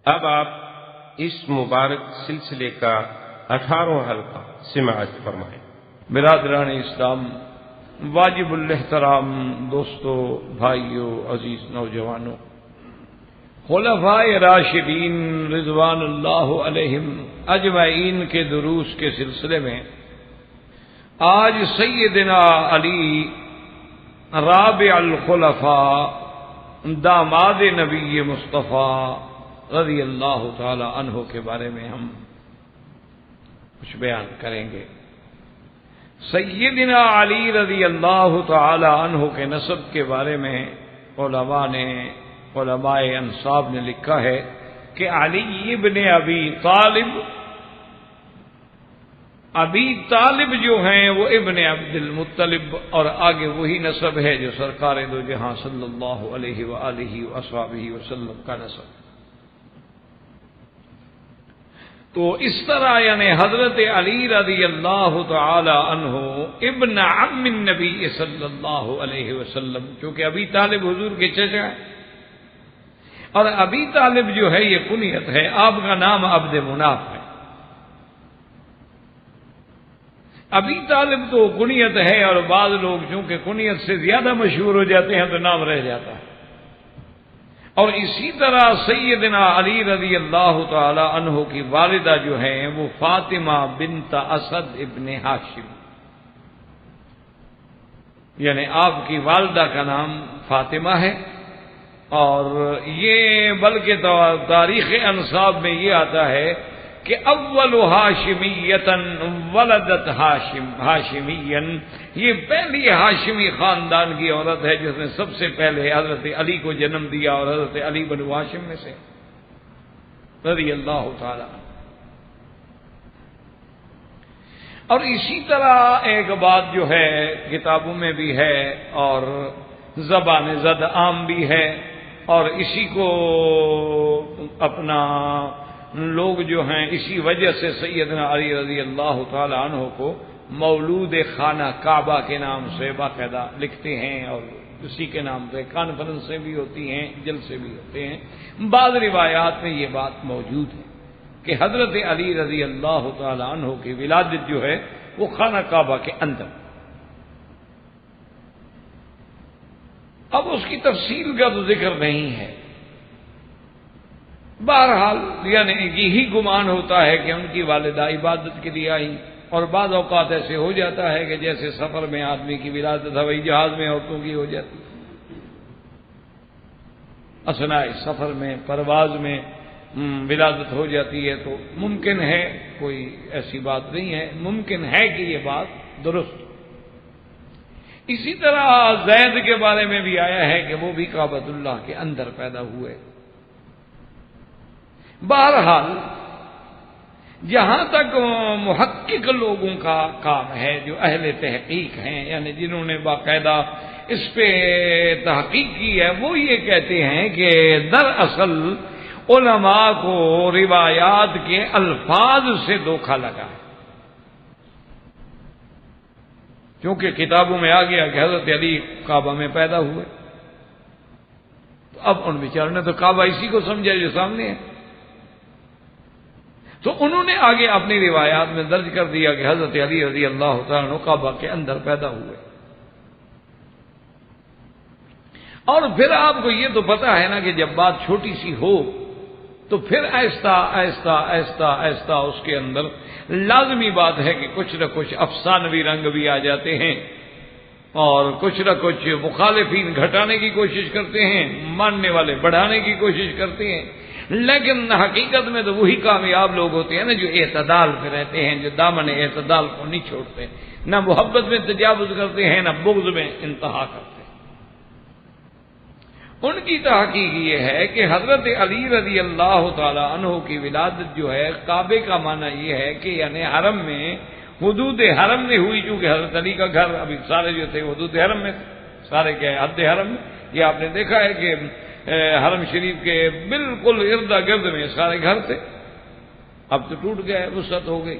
اب آپ اس مبارک سلسلے کا 18واں حلقہ سماعت فرمائیں۔ برادران اسلام، واجب الاحترام دوستو، بھائیو، عزیز نوجوانوں، خلفائے راشدین رضوان اللہ علیہم اجمعین کے دروس کے سلسلے میں آج سیدنا علی رابع الخلفاء داماد نبی مصطفیٰ رضی اللہ تعالی عنہ کے بارے میں ہم کچھ بیان کریں گے۔ سیدنا علی رضی اللہ تعالی عنہ کے نسب کے بارے میں علماء انساب نے لکھا ہے کہ علی ابن ابی طالب جو ہیں وہ ابن عبد المطلب، اور آگے وہی نسب ہے جو سرکار دو جہاں صلی اللہ علیہ وآلہ وصحبہ وسلم کا نسب۔ تو اس طرح یعنی حضرت علی رضی اللہ تعالی عنہ ابن عم النبی صلی اللہ علیہ وسلم، چونکہ ابی طالب حضور کے چچا ہے، اور ابی طالب جو ہے یہ کنیت ہے، آپ کا نام عبد مناف ہے۔ ابی طالب تو کنیت ہے، اور بعض لوگ چونکہ کنیت سے زیادہ مشہور ہو جاتے ہیں تو نام رہ جاتا ہے۔ اور اسی طرح سیدنا علی رضی اللہ تعالی عنہ کی والدہ جو ہیں وہ فاطمہ بنت اسد ابن ہاشم، یعنی آپ کی والدہ کا نام فاطمہ ہے، اور یہ بلکہ تاریخ انساب میں یہ آتا ہے کہ اول ہاشمیتن ولدت ہاشمین، یہ پہلی ہاشمی خاندان کی عورت ہے جس نے سب سے پہلے حضرت علی کو جنم دیا، اور حضرت علی بنو ہاشم میں سے رضی اللہ تعالی۔ اور اسی طرح ایک بات جو ہے کتابوں میں بھی ہے اور زبان زد عام بھی ہے، اور اسی کو اپنا لوگ جو ہیں اسی وجہ سے سیدنا علی رضی اللہ تعالی عنہ کو مولود خانہ کعبہ کے نام سے باقاعدہ لکھتے ہیں، اور اسی کے نام پہ کانفرنسیں بھی ہوتی ہیں، جلسے بھی ہوتے ہیں۔ بعض روایات میں یہ بات موجود ہے کہ حضرت علی رضی اللہ تعالی عنہ کی ولادت جو ہے وہ خانہ کعبہ کے اندر۔ اب اس کی تفصیل کا تو ذکر نہیں ہے، بہرحال یعنی یہی گمان ہوتا ہے کہ ان کی والدہ عبادت کے لیے آئی، اور بعض اوقات ایسے ہو جاتا ہے کہ جیسے سفر میں آدمی کی ولادت ہوائی جہاز میں عورتوں کی ہو جاتی، اثناء سفر میں پرواز میں ولادت ہو جاتی ہے، تو ممکن ہے، کوئی ایسی بات نہیں ہے، ممکن ہے کہ یہ بات درست۔ اسی طرح زید کے بارے میں بھی آیا ہے کہ وہ بھی کعبۃ اللہ کے اندر پیدا ہوئے۔ بہرحال جہاں تک محقق لوگوں کا کام ہے، جو اہل تحقیق ہیں، یعنی جنہوں نے باقاعدہ اس پہ تحقیق کی ہے، وہ یہ کہتے ہیں کہ دراصل علماء کو روایات کے الفاظ سے دھوکہ لگا ہے، کیونکہ کتابوں میں آ گیا کہ حضرت علی کعبہ میں پیدا ہوئے، تو اب ان بیچاروں نے تو کعبہ اسی کو سمجھا جو سامنے ہے، تو انہوں نے آگے اپنی روایات میں درج کر دیا کہ حضرت علی رضی اللہ تعالیٰ عنہ کعبہ کے اندر پیدا ہوئے۔ اور پھر آپ کو یہ تو پتا ہے نا کہ جب بات چھوٹی سی ہو تو پھر آہستہ آہستہ آہستہ آہستہ اس کے اندر لازمی بات ہے کہ کچھ نہ کچھ افسانوی رنگ بھی آ جاتے ہیں، اور کچھ نہ کچھ مخالفین گھٹانے کی کوشش کرتے ہیں، ماننے والے بڑھانے کی کوشش کرتے ہیں، لیکن حقیقت میں تو وہی کامیاب لوگ ہوتے ہیں نا جو اعتدال پہ رہتے ہیں، جو دامن اعتدال کو نہیں چھوڑتے، نہ محبت میں تجاوز کرتے ہیں، نہ بغض میں انتہا کرتے ہیں۔ ان کی تحقیق یہ ہے کہ حضرت علی رضی اللہ تعالی عنہ کی ولادت جو ہے، کعبے کا معنی یہ ہے کہ یعنی حرم میں، حدود حرم میں ہوئی، چونکہ حضرت علی کا گھر ابھی سارے جو تھے حدود حرم میں تھے، سارے کیا ہے حد حرم میں، یہ آپ نے دیکھا ہے کہ حرم شریف کے بالکل ارد گرد میں سارے گھر تھے، اب تو ٹوٹ گئے، وسعت ہو گئی۔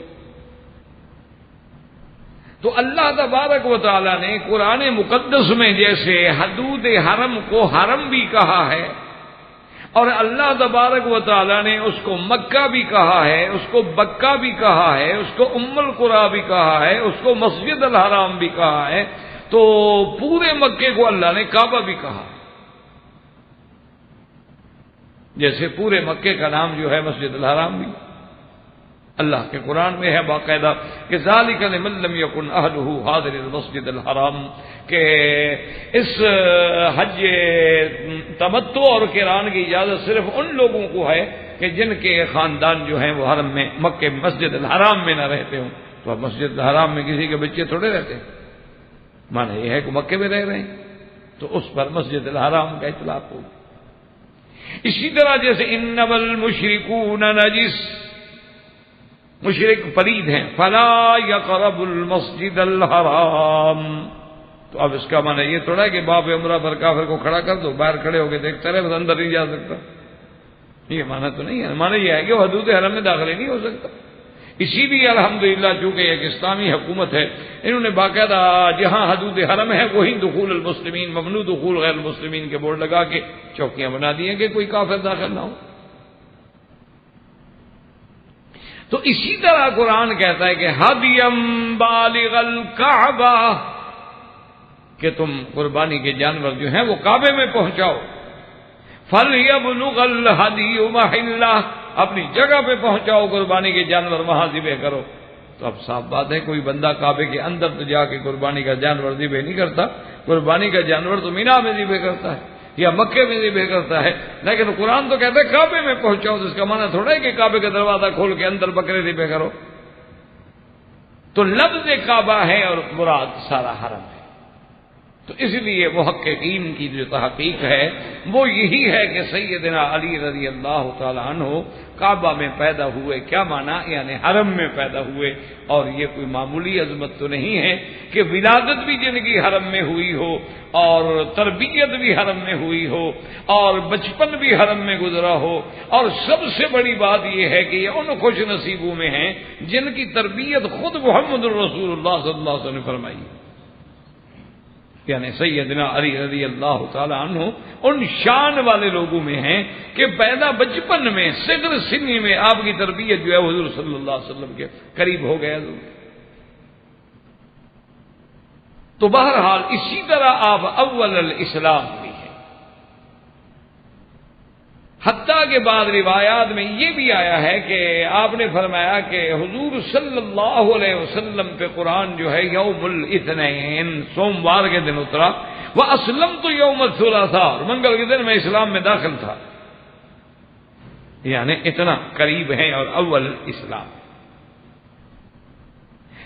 تو اللہ تبارک و تعالی نے قرآن مقدس میں جیسے حدود حرم کو حرم بھی کہا ہے، اور اللہ تبارک و تعالی نے اس کو مکہ بھی کہا ہے، اس کو بکہ بھی کہا ہے، اس کو ام القری بھی کہا ہے، اس کو مسجد الحرام بھی کہا ہے، تو پورے مکے کو اللہ نے کعبہ بھی کہا، جیسے پورے مکے کا نام جو ہے مسجد الحرام بھی اللہ کے قرآن میں ہے باقاعدہ کہ ذالک لمن لم یکن اہلہ حاضر المسجد الحرام، کہ اس حج تمتع اور قران کی اجازت صرف ان لوگوں کو ہے کہ جن کے خاندان جو ہیں وہ حرم میں مکے مسجد الحرام میں نہ رہتے ہوں۔ تو اب مسجد الحرام میں کسی کے بچے تھوڑے رہتے ہیں، مانا یہ ہے کہ مکے میں رہ رہے ہیں تو اس پر مسجد الحرام کا اطلاق ہوگا۔ اسی طرح جیسے انما المشرکون نجس، مشرک پلید ہیں، فلا یقربوا المسجد الحرام، تو اب اس کا معنی یہ تھوڑا ہے کہ باب عمرہ پر کافر کو کھڑا کر دو، باہر کھڑے ہو کے دیکھتا رہے بس اندر نہیں جا سکتا، یہ معنی تو نہیں ہے۔ معنی یہ ہے کہ وہ حدود حرم میں داخل ہی نہیں ہو سکتا۔ اسی لیے الحمدللہ چونکہ ایک اسلامی حکومت ہے، انہوں نے باقاعدہ جہاں حدود حرم ہے وہیں دخول المسلمین ممنوع دخول غیر المسلمین کے بورڈ لگا کے چوکیاں بنا دی ہیں کہ کوئی کافر داخل نہ ہو۔ تو اسی طرح قرآن کہتا ہے کہ ہدیم بالغ الکعبہ، کہ تم قربانی کے جانور جو ہیں وہ کعبے میں پہنچاؤ، فلیبلغ الہدی محلہ، اپنی جگہ پہ پہنچاؤ قربانی کے جانور، وہاں ذبح کرو۔ تو اب صاف بات ہے کوئی بندہ کعبے کے اندر تو جا کے قربانی کا جانور ذبح نہیں کرتا، قربانی کا جانور تو مینا میں ذبح کرتا ہے یا مکے میں ذبح کرتا ہے، لیکن قرآن تو کہتا ہے کعبے میں پہنچاؤ، تو اس کا معنی تھوڑا ہے کہ کعبے کا دروازہ کھول کے اندر بکرے ذبح کرو۔ تو لفظ کعبہ ہے اور مراد سارا حرم ہے۔ تو اس لیے محققین کی جو تحقیق ہے وہ یہی ہے کہ سیدنا علی رضی اللہ تعالی عنہ کعبہ میں پیدا ہوئے، کیا معنی یعنی حرم میں پیدا ہوئے، اور یہ کوئی معمولی عظمت تو نہیں ہے کہ ولادت بھی جن کی حرم میں ہوئی ہو اور تربیت بھی حرم میں ہوئی ہو اور بچپن بھی حرم میں گزرا ہو، اور سب سے بڑی بات یہ ہے کہ یہ ان خوش نصیبوں میں ہیں جن کی تربیت خود محمد الرسول اللہ صلی اللہ علیہ وسلم نے فرمائی، یعنی سیدنا علی رضی اللہ تعالی عنہ ان شان والے لوگوں میں ہیں کہ پیدا بچپن میں صغر سنی میں آپ کی تربیت جو ہے حضور صلی اللہ علیہ وسلم کے قریب ہو گیا۔ تو بہرحال اسی طرح آپ اول الاسلام بھی ہیں، حتیٰ کہ بعض روایات میں یہ بھی آیا ہے کہ آپ نے فرمایا کہ حضور صلی اللہ علیہ وسلم پہ قرآن جو ہے یوم الاثنین سوموار کے دن اترا، واسلمت یوم الثلاثاء، اور منگل کے دن میں اسلام میں داخل تھا، یعنی اتنا قریب ہیں اور اول اسلام۔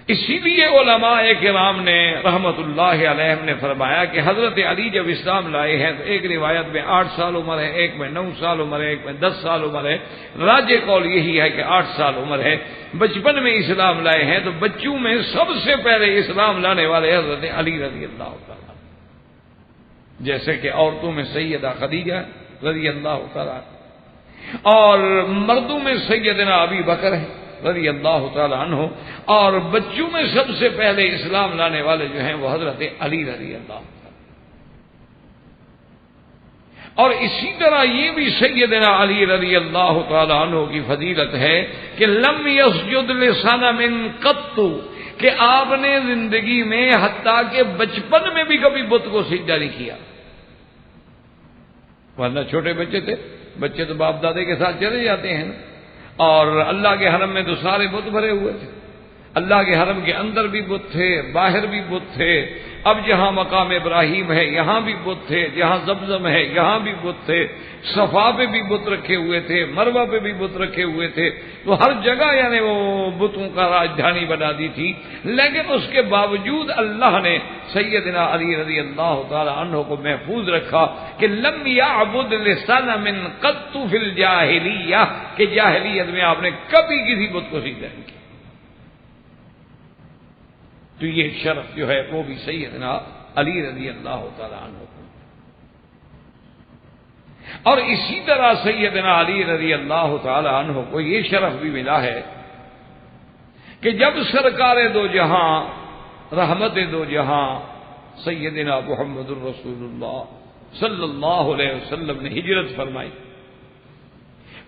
اسی لیے علماء کرام نے رحمت اللہ علیہم نے فرمایا کہ حضرت علی جب اسلام لائے ہیں تو ایک روایت میں 8 سال عمر ہے، ایک میں 9 سال عمر ہے، ایک میں 10 سال عمر ہے، راجح قول یہی ہے کہ 8 سال عمر ہے۔ بچپن میں اسلام لائے ہیں تو بچوں میں سب سے پہلے اسلام لانے والے حضرت علی رضی اللہ تعالیٰ، جیسے کہ عورتوں میں سیدہ خدیجہ رضی اللہ تعالیٰ اور مردوں میں سیدنا ابی بکر ہے رضی اللہ تعالی عنہ، اور بچوں میں سب سے پہلے اسلام لانے والے جو ہیں وہ حضرت علی رضی اللہ تعالی۔ اور اسی طرح یہ بھی سیدنا علی رضی اللہ تعالی عنہ کی فضیلت ہے کہ لم یسجد لصنم قط، کہ آپ نے زندگی میں حتیٰ کہ بچپن میں بھی کبھی بت کو سجدہ نہیں کیا، ورنہ چھوٹے بچے تھے، بچے تو باپ دادے کے ساتھ چلے جاتے ہیں نا، اور اللہ کے حرم میں تو سارے بت بھرے ہوئے تھے، اللہ کے حرم کے اندر بھی بت تھے، باہر بھی بت تھے، اب جہاں مقام ابراہیم ہے یہاں بھی بت تھے، جہاں زمزم ہے یہاں بھی بت تھے، صفا پہ بھی بت رکھے ہوئے تھے، مروہ پہ بھی بت رکھے ہوئے تھے، تو ہر جگہ یعنی وہ بتوں کا راجدھانی بنا دی تھی، لیکن اس کے باوجود اللہ نے سیدنا علی رضی اللہ تعالی عنہ کو محفوظ رکھا کہ لم یعبد لصنم قط فی الجاہلیہ، کہ جاہلیت میں آپ نے کبھی کسی بت کو سجدہ نہیں کیا۔ تو یہ شرف جو ہے وہ بھی سیدنا علی رضی اللہ تعالی عنہ کو، اور اسی طرح سیدنا علی رضی اللہ تعالی عنہ کو یہ شرف بھی ملا ہے کہ جب سرکار دو جہاں رحمت دو جہاں سیدنا محمد الرسول اللہ صلی اللہ علیہ وسلم نے ہجرت فرمائی،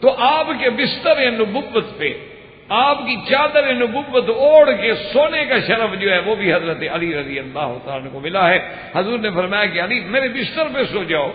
تو آپ کے بستر نبوت پہ آپ کی چادر نبوت اوڑھ کے سونے کا شرف جو ہے وہ بھی حضرت علی رضی اللہ تعالیٰ کو ملا ہے۔ حضور نے فرمایا کہ علی میرے بستر پہ سو جاؤ،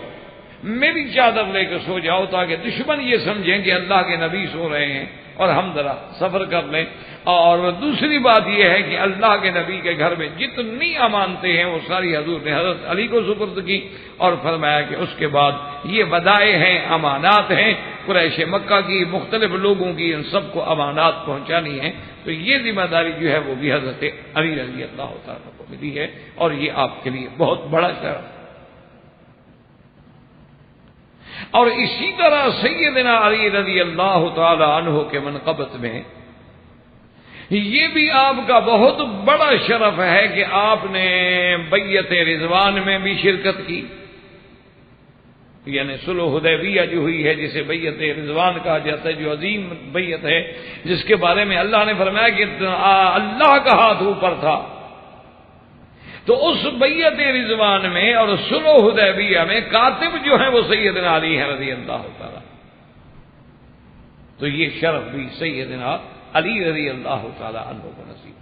میری چادر لے کے سو جاؤ، تاکہ دشمن یہ سمجھیں کہ اللہ کے نبی سو رہے ہیں اور ہم ذرا سفر کر لیں۔ اور دوسری بات یہ ہے کہ اللہ کے نبی کے گھر میں جتنی امانتیں ہیں وہ ساری حضور نے حضرت علی کو سپرد کی، اور فرمایا کہ اس کے بعد یہ ودائع ہیں، امانات ہیں قریش مکہ کی، مختلف لوگوں کی، ان سب کو امانات پہنچانی ہے، تو یہ ذمہ داری جو ہے وہ بھی حضرت علی رضی اللہ تعالیٰ کو ملی ہے، اور یہ آپ کے لیے بہت بڑا شرف۔ اور اسی طرح سیدنا علی رضی اللہ تعالی عنہ کے منقبت میں یہ بھی آپ کا بہت بڑا شرف ہے کہ آپ نے بیعت رضوان میں بھی شرکت کی، یعنی صلح حدیبیہ جو ہوئی ہے جسے بیعت رضوان کہا جاتا ہے، جو عظیم بیعت ہے جس کے بارے میں اللہ نے فرمایا کہ اللہ کا ہاتھ اوپر تھا، تو اس بیعت رضوان میں اور صلح حدیبیہ میں کاتب جو ہیں وہ سیدنا علی ہیں رضی اللہ تعالی، تو یہ شرف بھی سیدنا علی رضی اللہ تعالی عنہ کو نصیب ہوا۔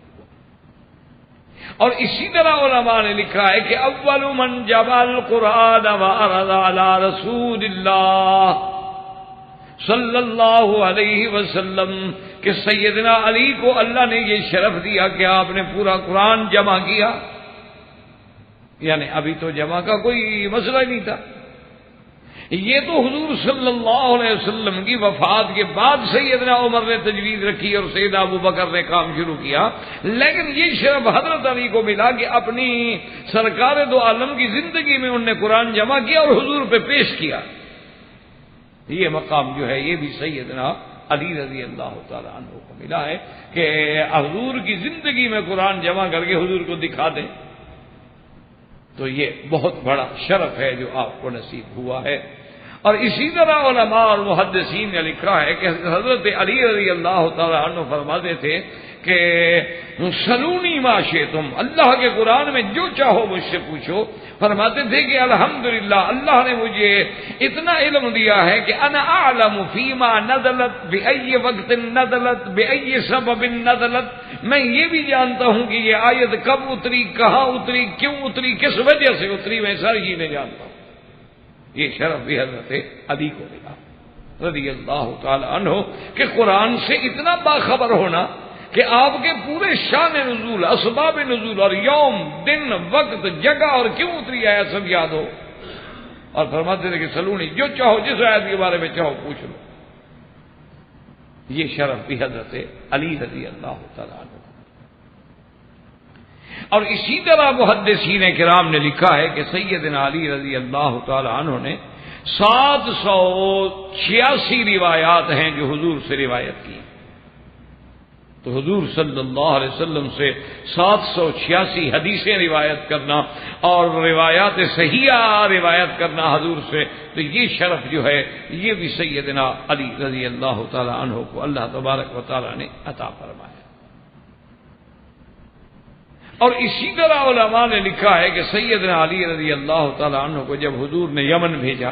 اور اسی طرح علماء نے لکھا ہے کہ اول من جمع القرآن وعرض علی رسول اللہ صلی اللہ علیہ وسلم کہ سیدنا علی کو اللہ نے یہ شرف دیا کہ آپ نے پورا قرآن جمع کیا، یعنی ابھی تو جمع کا کوئی مسئلہ ہی نہیں تھا، یہ تو حضور صلی اللہ علیہ وسلم کی وفات کے بعد سیدنا عمر نے تجویز رکھی اور سیدنا ابو بکر نے کام شروع کیا، لیکن یہ شرف حضرت علی کو ملا کہ اپنی سرکار دو عالم کی زندگی میں انہوں نے قرآن جمع کیا اور حضور پہ پیش کیا۔ یہ مقام جو ہے یہ بھی سیدنا علی رضی اللہ تعالی عنہ کو ملا ہے کہ حضور کی زندگی میں قرآن جمع کر کے حضور کو دکھا دیں، تو یہ بہت بڑا شرف ہے جو آپ کو نصیب ہوا ہے۔ اور اسی طرح علماء اور محدثین نے لکھا ہے کہ حضرت علی رضی اللہ تعالی عنہ فرماتے تھے کہ سلونی ما شئتم، اللہ کے قرآن میں جو چاہو مجھ سے پوچھو۔ فرماتے تھے کہ الحمدللہ اللہ نے مجھے اتنا علم دیا ہے کہ انا اعلم فیما نزلت بأي وقت نزلت بأي سبب نزلت، میں یہ بھی جانتا ہوں کہ یہ آیت کب اتری، کہاں اتری، کیوں اتری، کس وجہ سے اتری، میں ساری چیزیں جانتا ہوں۔ یہ شرف بھی حضرت علی کو ملا رضی اللہ تعالی عنہ کہ قرآن سے اتنا باخبر ہونا کہ آپ کے پورے شان نزول، اسباب نزول اور یوم، دن، وقت، جگہ اور کیوں اتری آیت سب یاد ہو، اور فرماتے تھے کہ سلونی جو چاہو جس آیت کے بارے میں چاہو پوچھ لو۔ یہ شرف بھی حضرت علی رضی اللہ تعالی عنہ۔ اور اسی طرح محدثین کرام نے لکھا ہے کہ سیدنا علی رضی اللہ تعالی عنہ نے 786 روایات ہیں جو حضور سے روایت کی، تو حضور صلی اللہ علیہ وسلم سے 786 حدیثیں روایت کرنا اور روایات صحیحہ روایت کرنا حضور سے، تو یہ شرف جو ہے یہ بھی سیدنا علی رضی اللہ تعالی عنہ کو اللہ تبارک و تعالی نے عطا فرمایا۔ اور اسی طرح علماء نے لکھا ہے کہ سیدنا علی رضی اللہ تعالی عنہ کو جب حضور نے یمن بھیجا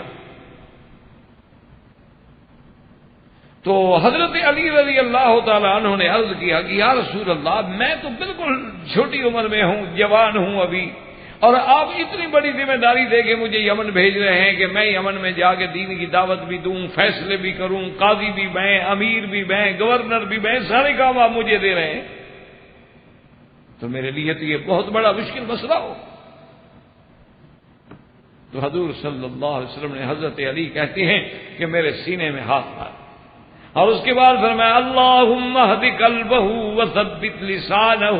تو حضرت علی رضی اللہ تعالی عنہ نے عرض کیا کہ یا رسول اللہ میں تو بالکل چھوٹی عمر میں ہوں، جوان ہوں ابھی، اور آپ اتنی بڑی ذمہ داری دے کے مجھے یمن بھیج رہے ہیں کہ میں یمن میں جا کے دین کی دعوت بھی دوں، فیصلے بھی کروں، قاضی بھی میں، امیر بھی میں، گورنر بھی میں، سارے کام آپ مجھے دے رہے ہیں، تو میرے لیے تو یہ بہت بڑا مشکل مسئلہ ہو۔ تو حضور صلی اللہ علیہ وسلم نے حضرت علی کہتے ہیں کہ میرے سینے میں ہاتھ مار، اور اس کے بعد فرمایا اللہم اہد قلبہ وثبت لسانہ،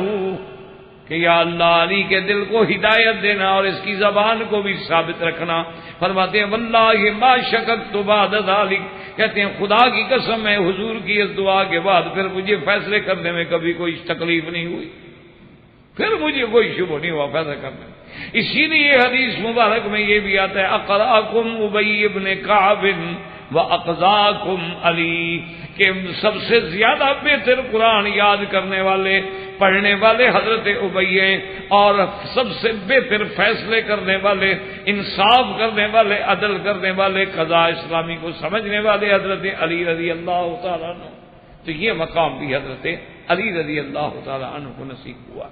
کہ یا اللہ علی کے دل کو ہدایت دینا اور اس کی زبان کو بھی ثابت رکھنا۔ فرماتے ہیں واللہ ما شککت بعد ذلک، کہتے ہیں خدا کی قسم ہے حضور کی اس دعا کے بعد پھر مجھے فیصلے کرنے میں کبھی کوئی تکلیف نہیں ہوئی، پھر مجھے کوئی شبہ نہیں ہوا فیصلہ کرنے میں۔ اسی لیے حدیث مبارک میں یہ بھی آتا ہے اقرأکم ابی ابن کعب وَأَقْضَاكُمْ علی، کہ سب سے زیادہ بہتر قرآن یاد کرنے والے پڑھنے والے حضرت ابی ہیں، اور سب سے بہتر فیصلے کرنے والے، انصاف کرنے والے، عدل کرنے والے، قضاء اسلامی کو سمجھنے والے حضرت علی رضی اللہ تعالیٰ عنہ. تو یہ مقام بھی حضرت علی رضی اللہ تعالیٰ عنہ کو نصیب ہوا.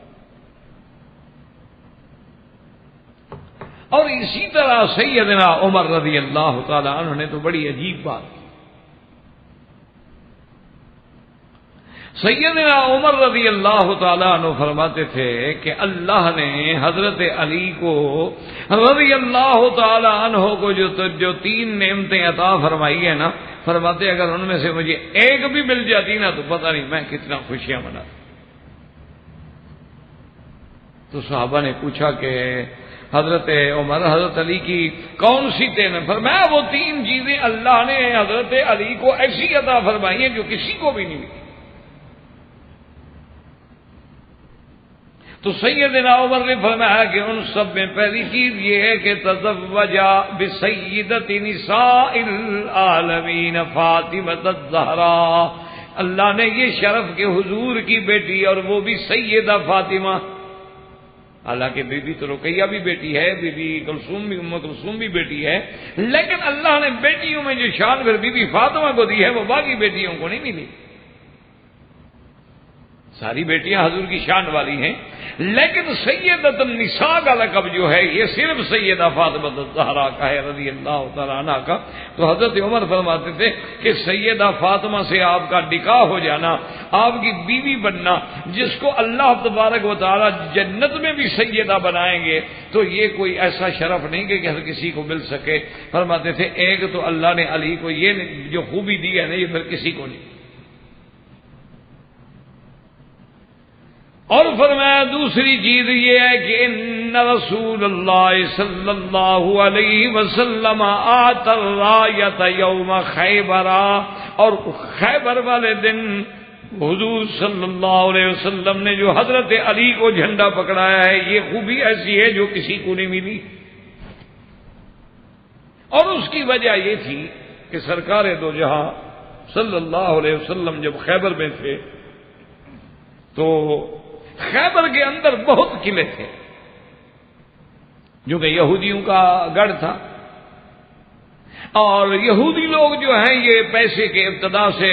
اور اسی طرح سیدنا عمر رضی اللہ تعالیٰ عنہ نے تو بڑی عجیب بات کی. سیدنا عمر رضی اللہ تعالیٰ عنہ فرماتے تھے کہ اللہ نے حضرت علی کو رضی اللہ تعالیٰ عنہ کو جو 3 نعمتیں عطا فرمائی ہیں نا، فرماتے اگر ان میں سے مجھے ایک بھی مل جاتی نا تو پتہ نہیں میں کتنا خوشیاں مناتا. تو صحابہ نے پوچھا کہ حضرت عمر، حضرت علی کی کون سی 3؟ فرمایا وہ 3 چیزیں اللہ نے حضرت علی کو ایسی عطا فرمائی ہیں جو کسی کو بھی نہیں ملی. تو سیدنا عمر نے فرمایا کہ ان سب میں پہلی چیز یہ ہے کہ تزوج بسیدۃ نساء العالمین فاطمۃ الزہراء، اللہ نے یہ شرف کہ حضور کی بیٹی اور وہ بھی سیدہ فاطمہ، حالانکہ بی بی تو رقیہ بھی بیٹی ہے، بی بی کلثوم بھی، ام کلثوم بھی بیٹی ہے، لیکن اللہ نے بیٹیوں میں جو شان پھر بی بی فاطمہ کو دی ہے وہ باقی بیٹیوں کو نہیں ملی. ساری بیٹیاں حضور کی شان والی ہیں، لیکن سیدۃ النساء کا لقب جو ہے یہ صرف سیدہ فاطمہ الزہراء کا ہے رضی اللہ تعالیٰ عنہ کا. تو حضرت عمر فرماتے تھے کہ سیدہ فاطمہ سے آپ کا نکاح ہو جانا، آپ کی بیوی بننا، جس کو اللہ تبارک و تعالیٰ جنت میں بھی سیدہ بنائیں گے، تو یہ کوئی ایسا شرف نہیں کہ ہر کسی کو مل سکے. فرماتے تھے ایک تو اللہ نے علی کو یہ جو خوبی دی ہے نا یہ پھر کسی کو نہیں. اور فرمایا دوسری چیز یہ ہے کہ ان رسول اللہ صلی اللہ علیہ وسلم آت الرایۃ یوم خیبر، اور خیبر والے دن حضور صلی اللہ علیہ وسلم نے جو حضرت علی کو جھنڈا پکڑایا ہے یہ خوبی ایسی ہے جو کسی کو نہیں ملی. اور اس کی وجہ یہ تھی کہ سرکار دو جہاں صلی اللہ علیہ وسلم جب خیبر میں تھے تو خیبر کے اندر بہت قلعے تھے جو کہ یہودیوں کا گڑھ تھا، اور یہودی لوگ جو ہیں یہ پیسے کے ابتدا سے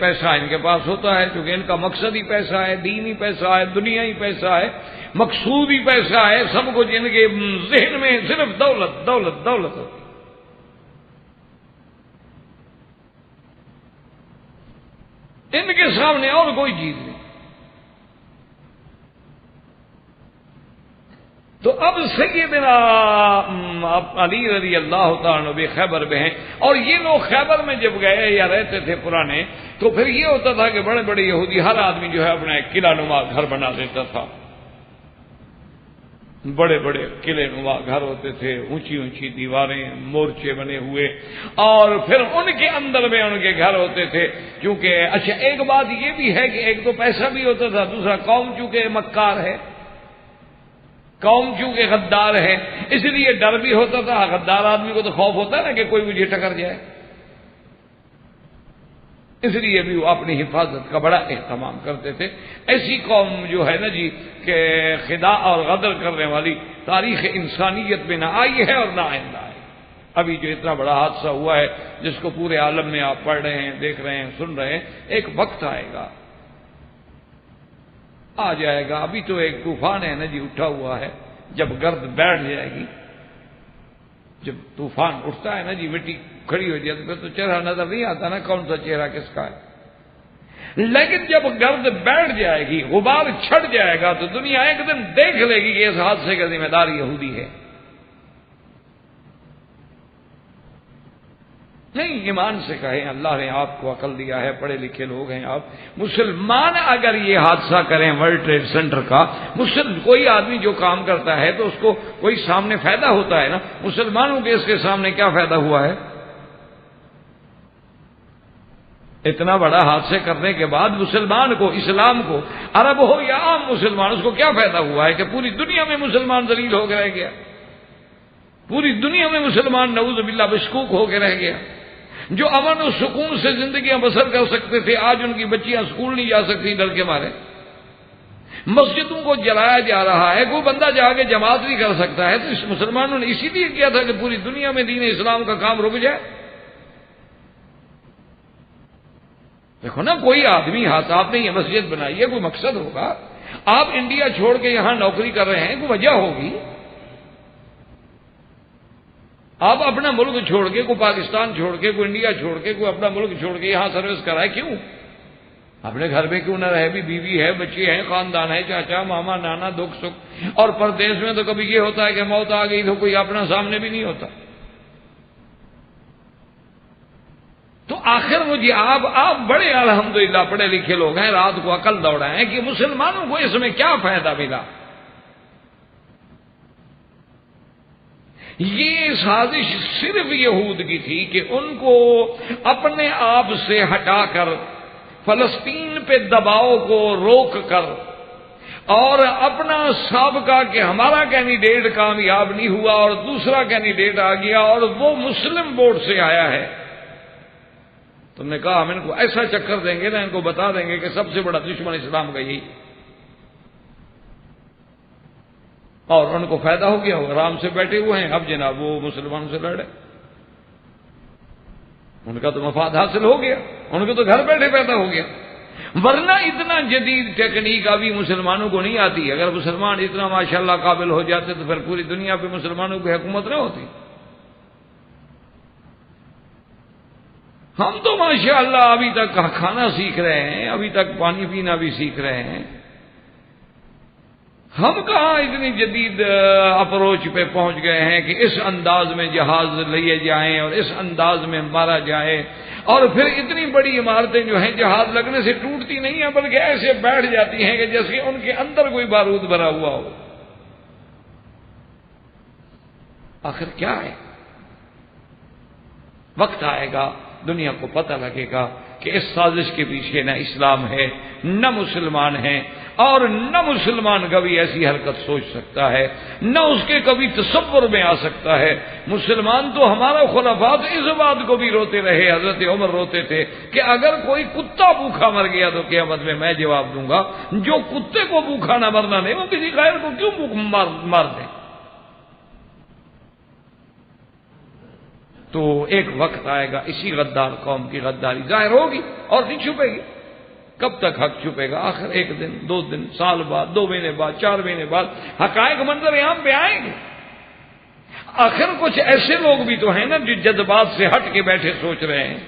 پیسہ ان کے پاس ہوتا ہے، کیونکہ ان کا مقصد ہی پیسہ ہے، دین ہی پیسہ ہے، دنیا ہی پیسہ ہے، مقصود ہی پیسہ ہے. سب کچھ ان کے ذہن میں صرف دولت دولت دولت ہوتی. ان کے سامنے اور کوئی چیز نہیں. تو اب سیدنا علی رضی اللہ تعالیٰ عنہ بھی خیبر میں ہیں، اور یہ لوگ خیبر میں جب گئے یا رہتے تھے پرانے تو پھر یہ ہوتا تھا کہ بڑے بڑے یہودی ہر آدمی جو ہے اپنا ایک قلعہ نما گھر بنا دیتا تھا. بڑے بڑے قلعے نما گھر ہوتے تھے، اونچی اونچی دیواریں، مورچے بنے ہوئے، اور پھر ان کے اندر میں ان کے گھر ہوتے تھے. کیونکہ اچھا ایک بات یہ بھی ہے کہ ایک تو پیسہ بھی ہوتا تھا، دوسرا قوم چونکہ مکار ہے، قوم چونکہ غدار ہے، اس لیے ڈر بھی ہوتا تھا. غدار آدمی کو تو خوف ہوتا ہے نا کہ کوئی مجھے ٹکر جائے، اس لیے بھی وہ اپنی حفاظت کا بڑا اہتمام کرتے تھے. ایسی قوم جو ہے نا جی کہ خداع اور غدر کرنے والی تاریخ انسانیت میں نہ آئی ہے اور نہ آئندہ آئے. ابھی جو اتنا بڑا حادثہ ہوا ہے جس کو پورے عالم میں آپ پڑھ رہے ہیں، دیکھ رہے ہیں، سن رہے ہیں، ایک وقت آئے گا، آ جائے گا. ابھی تو ایک طوفان ہے نا جی اٹھا ہوا ہے، جب گرد بیٹھ جائے گی، جب طوفان اٹھتا ہے نا جی مٹی کھڑی ہو جاتی ہے تو چہرہ نظر نہیں آتا نا کون سا چہرہ کس کا ہے، لیکن جب گرد بیٹھ جائے گی، غبار چھٹ جائے گا تو دنیا ایک دن دیکھ لے گی کہ اس حادثے کا ذمہ دار یہودی ہے. نہیں، ایمان سے کہیں اللہ نے آپ کو عقل دیا ہے، پڑھے لکھے لوگ ہیں آپ. مسلمان اگر یہ حادثہ کریں ورلڈ ٹریڈ سینٹر کا، کوئی آدمی جو کام کرتا ہے تو اس کو کوئی سامنے فائدہ ہوتا ہے نا. مسلمانوں کے اس کے سامنے کیا فائدہ ہوا ہے؟ اتنا بڑا حادثے کرنے کے بعد مسلمان کو، اسلام کو، عرب ہو یا عام مسلمان، اس کو کیا فائدہ ہوا ہے کہ پوری دنیا میں مسلمان ذلیل ہو کے رہ گیا، پوری دنیا میں مسلمان نعوذ باللہ مشکوک ہو کے رہ گیا. جو امن و سکون سے زندگیاں بسر کر سکتے تھے آج ان کی بچیاں اسکول نہیں جا سکتی ڈر کے مارے. مسجدوں کو جلایا جا رہا ہے، کوئی بندہ جا کے جماعت نہیں کر سکتا ہے، تو اس مسلمانوں نے اسی لیے کیا تھا کہ پوری دنیا میں دین اسلام کا کام رک جائے۔ دیکھو نا، کوئی آدمی ہاتھ، آپ نے یہ مسجد بنائی ہے، کوئی مقصد ہوگا، آپ انڈیا چھوڑ کے یہاں نوکری کر رہے ہیں، کوئی وجہ ہوگی، آپ اپنا ملک چھوڑ کے، کوئی پاکستان چھوڑ کے، کوئی انڈیا چھوڑ کے، کوئی اپنا ملک چھوڑ کے یہاں سروس کرائے، کیوں؟ اپنے گھر میں کیوں نہ رہے، بھی بیوی ہے، بچے ہیں، خاندان ہے، چاچا ماما نانا، دکھ سکھ۔ اور پردیس میں تو کبھی یہ ہوتا ہے کہ موت آ گئی تو کوئی اپنا سامنے بھی نہیں ہوتا۔ تو آخر مجھے آپ بڑے الحمدللہ پڑھے لکھے لوگ ہیں، رات کو عقل دوڑائیں کہ مسلمانوں کو اس میں کیا فائدہ ملا۔ یہ سازش صرف یہود کی تھی کہ ان کو اپنے آپ سے ہٹا کر فلسطین پہ دباؤ کو روک کر، اور اپنا سابقہ کہ ہمارا کینڈیڈیٹ کامیاب نہیں ہوا اور دوسرا کینڈیڈیٹ آ گیا اور وہ مسلم ووٹ سے آیا ہے، تم نے کہا ہم ان کو ایسا چکر دیں گے نا، ان کو بتا دیں گے کہ سب سے بڑا دشمن اسلام کا یہی، اور ان کو فائدہ ہو گیا، وہ آرام سے بیٹھے ہوئے ہیں، اب جناب وہ مسلمانوں سے لڑے، ان کا تو مفاد حاصل ہو گیا، ان کو تو گھر بیٹھے پیدا ہو گیا۔ ورنہ اتنا جدید ٹیکنیک ابھی مسلمانوں کو نہیں آتی، اگر مسلمان اتنا ماشاءاللہ قابل ہو جاتے تو پھر پوری دنیا پہ مسلمانوں کی حکومت نہ ہوتی۔ ہم تو ماشاءاللہ ابھی تک کھانا سیکھ رہے ہیں، ابھی تک پانی پینا بھی سیکھ رہے ہیں، ہم کہاں اتنی جدید اپروچ پہ پہنچ گئے ہیں کہ اس انداز میں جہاز لیے جائیں اور اس انداز میں مارا جائے، اور پھر اتنی بڑی عمارتیں جو ہیں جہاز لگنے سے ٹوٹتی نہیں ہیں بلکہ ایسے بیٹھ جاتی ہیں کہ جیسے ان کے اندر کوئی بارود بھرا ہوا ہو۔ آخر کیا ہے؟ وقت آئے گا، دنیا کو پتہ لگے گا کہ اس سازش کے پیچھے نہ اسلام ہے نہ مسلمان ہیں، اور نہ مسلمان کبھی ایسی حرکت سوچ سکتا ہے، نہ اس کے کبھی تصور میں آ سکتا ہے۔ مسلمان تو ہمارا خلفاء تو اس بات کو بھی روتے رہے، حضرت عمر روتے تھے کہ اگر کوئی کتا بھوکا مر گیا تو قیامت میں جواب دوں گا، جو کتے کو بھوکا نہ مرنا نہیں وہ کسی غیر کو کیوں مار دیں۔ تو ایک وقت آئے گا، اسی غدار قوم کی غداری ظاہر ہوگی اور نہیں چھپے گی۔ کب تک حق چھپے گا؟ آخر ایک دن، 2 دن، سال بعد، 2 مہینے بعد، 4 مہینے بعد حقائق منظر عام پہ آئیں گے۔ آخر کچھ ایسے لوگ بھی تو ہیں نا جو جذبات سے ہٹ کے بیٹھے سوچ رہے ہیں،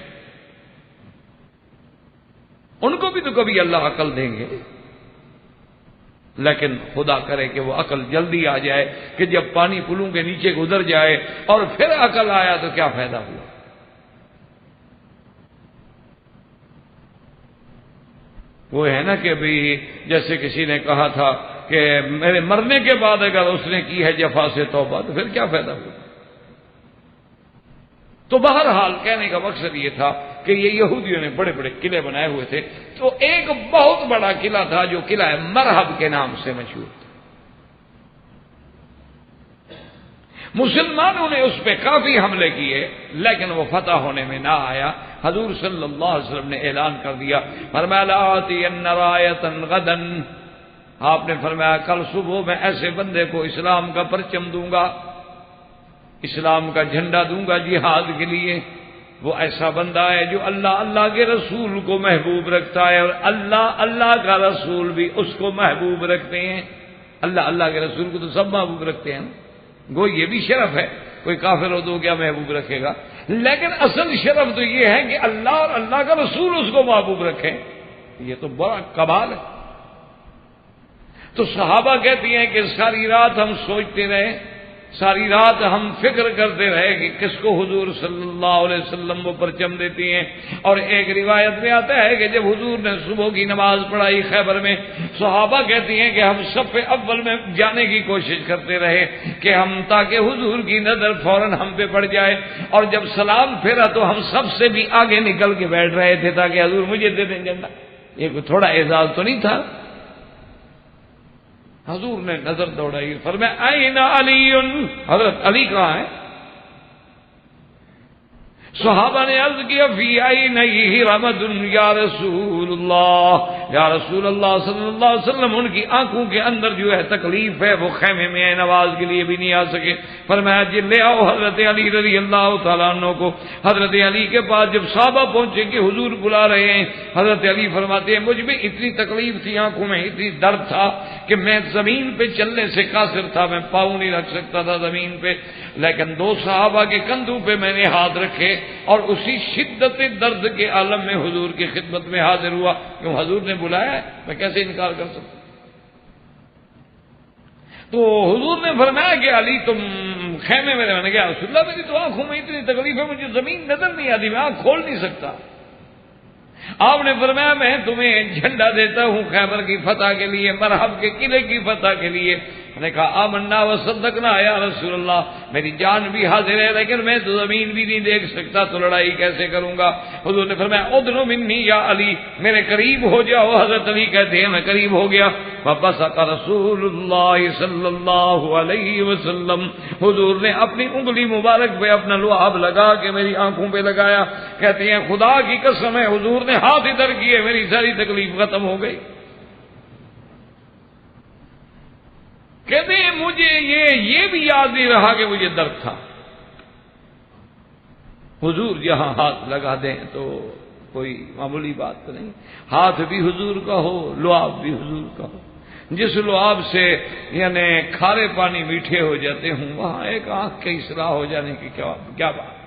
ان کو بھی تو کبھی اللہ عقل دیں گے، لیکن خدا کرے کہ وہ عقل جلدی آ جائے کہ جب پانی پلوں کے نیچے گزر جائے اور پھر عقل آیا تو کیا فائدہ ہوا۔ وہ ہے نا کہ بھی جیسے کسی نے کہا تھا کہ میرے مرنے کے بعد اگر اس نے کی ہے جفا سے توبہ تو پھر کیا فائدہ ہوا۔ تو بہرحال کہنے کا مقصد یہ تھا کہ یہ یہودیوں نے بڑے بڑے قلعے بنائے ہوئے تھے، تو ایک بہت بڑا قلعہ تھا جو قلعہ مرحب کے نام سے مشہور تھا۔ مسلمانوں نے اس پہ کافی حملے کیے لیکن وہ فتح ہونے میں نہ آیا۔ حضور صلی اللہ علیہ وسلم نے اعلان کر دیا، فرمایا لآتین رایۃ غدا، آپ نے فرمایا کل صبح میں ایسے بندے کو اسلام کا پرچم دوں گا، اسلام کا جھنڈا دوں گا جہاد کے لیے۔ وہ ایسا بندہ ہے جو اللہ کے رسول کو محبوب رکھتا ہے، اور اللہ کا رسول بھی اس کو محبوب رکھتے ہیں۔ اللہ کے رسول کو تو سب محبوب رکھتے ہیں، گو یہ بھی شرف ہے، کوئی کافر ہو تو کیا محبوب رکھے گا، لیکن اصل شرف تو یہ ہے کہ اللہ اور اللہ کا رسول اس کو محبوب رکھیں، یہ تو بڑا کمال ہے۔ تو صحابہ کہتی ہیں کہ ساری رات ہم سوچتے رہے، ساری رات ہم فکر کرتے رہے کہ کس کو حضور صلی اللہ علیہ وسلم وہ پرچم دیتی ہیں۔ اور ایک روایت میں آتا ہے کہ جب حضور نے صبح کی نماز پڑھائی خیبر میں، صحابہ کہتی ہیں کہ ہم صف اول میں جانے کی کوشش کرتے رہے کہ ہم تاکہ حضور کی نظر فوراً ہم پہ پڑ جائے، اور جب سلام پھیرا تو ہم سب سے بھی آگے نکل کے بیٹھ رہے تھے تاکہ حضور مجھے دے دیں جھنڈا۔ یہ کوئی تھوڑا اعزاز تو نہیں تھا؟ حضور نے نظر دوڑائی، فرمایا این علی، حضرت علی کہاں ہے؟ صحابہ نے عرض کیا فی عینیہ رمد یا رسول اللہ صلی اللہ علیہ وسلم، ان کی آنکھوں کے اندر جو ہے تکلیف ہے، وہ خیمے میں نماز کے لیے بھی نہیں آ سکے۔ فرمایا جی لے آؤ حضرت علی رضی اللہ تعالیٰ عنہ کو۔ حضرت علی کے پاس جب صحابہ پہنچے کہ حضور بلا رہے ہیں، حضرت علی فرماتے ہیں مجھ میں اتنی تکلیف تھی، آنکھوں میں اتنی درد تھا کہ میں زمین پہ چلنے سے قاصر تھا، میں پاؤں نہیں رکھ سکتا تھا زمین پہ، لیکن دو صحابہ کے کندھوں پہ میں نے ہاتھ رکھے اور اسی شدت درد کے عالم میں حضور کی خدمت میں حاضر ہوا۔ کیوں حضور نے بلایا ہے، میں کیسے انکار کر سکتا؟ تو حضور نے فرمایا کہ علی تم خیمے میں رہنے گیا، رسول اللہ میری تو آنکھوں میں اتنی تکلیف ہے، مجھے زمین نظر نہیں آتی، میں آنکھ کھول نہیں سکتا۔ آپ نے فرمایا میں تمہیں جھنڈا دیتا ہوں خیبر کی فتح کے لیے، مرحب کے قلعے کی فتح کے لیے۔ میں نے کہا آمنا و صدقنا یا رسول اللہ، میری جان بھی حاضر ہے لیکن میں تو زمین بھی نہیں دیکھ سکتا، تو لڑائی کیسے کروں گا؟ حضور نے فرمایا ادنو منی یا علی، میرے قریب ہو جاؤ۔ حضرت علی کہتے ہیں میں قریب ہو گیا۔ فبصق رسول اللہ صلی اللہ علیہ وسلم، حضور نے اپنی انگلی مبارک پہ اپنا لعاب لگا کے میری آنکھوں پہ لگایا۔ کہتے ہیں خدا کی قسم ہے حضور نے ہاتھ ادھر کیے، میری ساری تکلیف ختم ہو گئی۔ کہتے ہیں مجھے یہ بھی یاد نہیں رہا کہ مجھے درد تھا۔ حضور جہاں ہاتھ لگا دیں تو کوئی معمولی بات تو نہیں، ہاتھ بھی حضور کا ہو، لعاب بھی حضور کا ہو۔ جس لعاب سے یعنی کھارے پانی میٹھے ہو جاتے ہوں، وہاں ایک آنکھ کی اصلاح ہو جانے کی کیا بات۔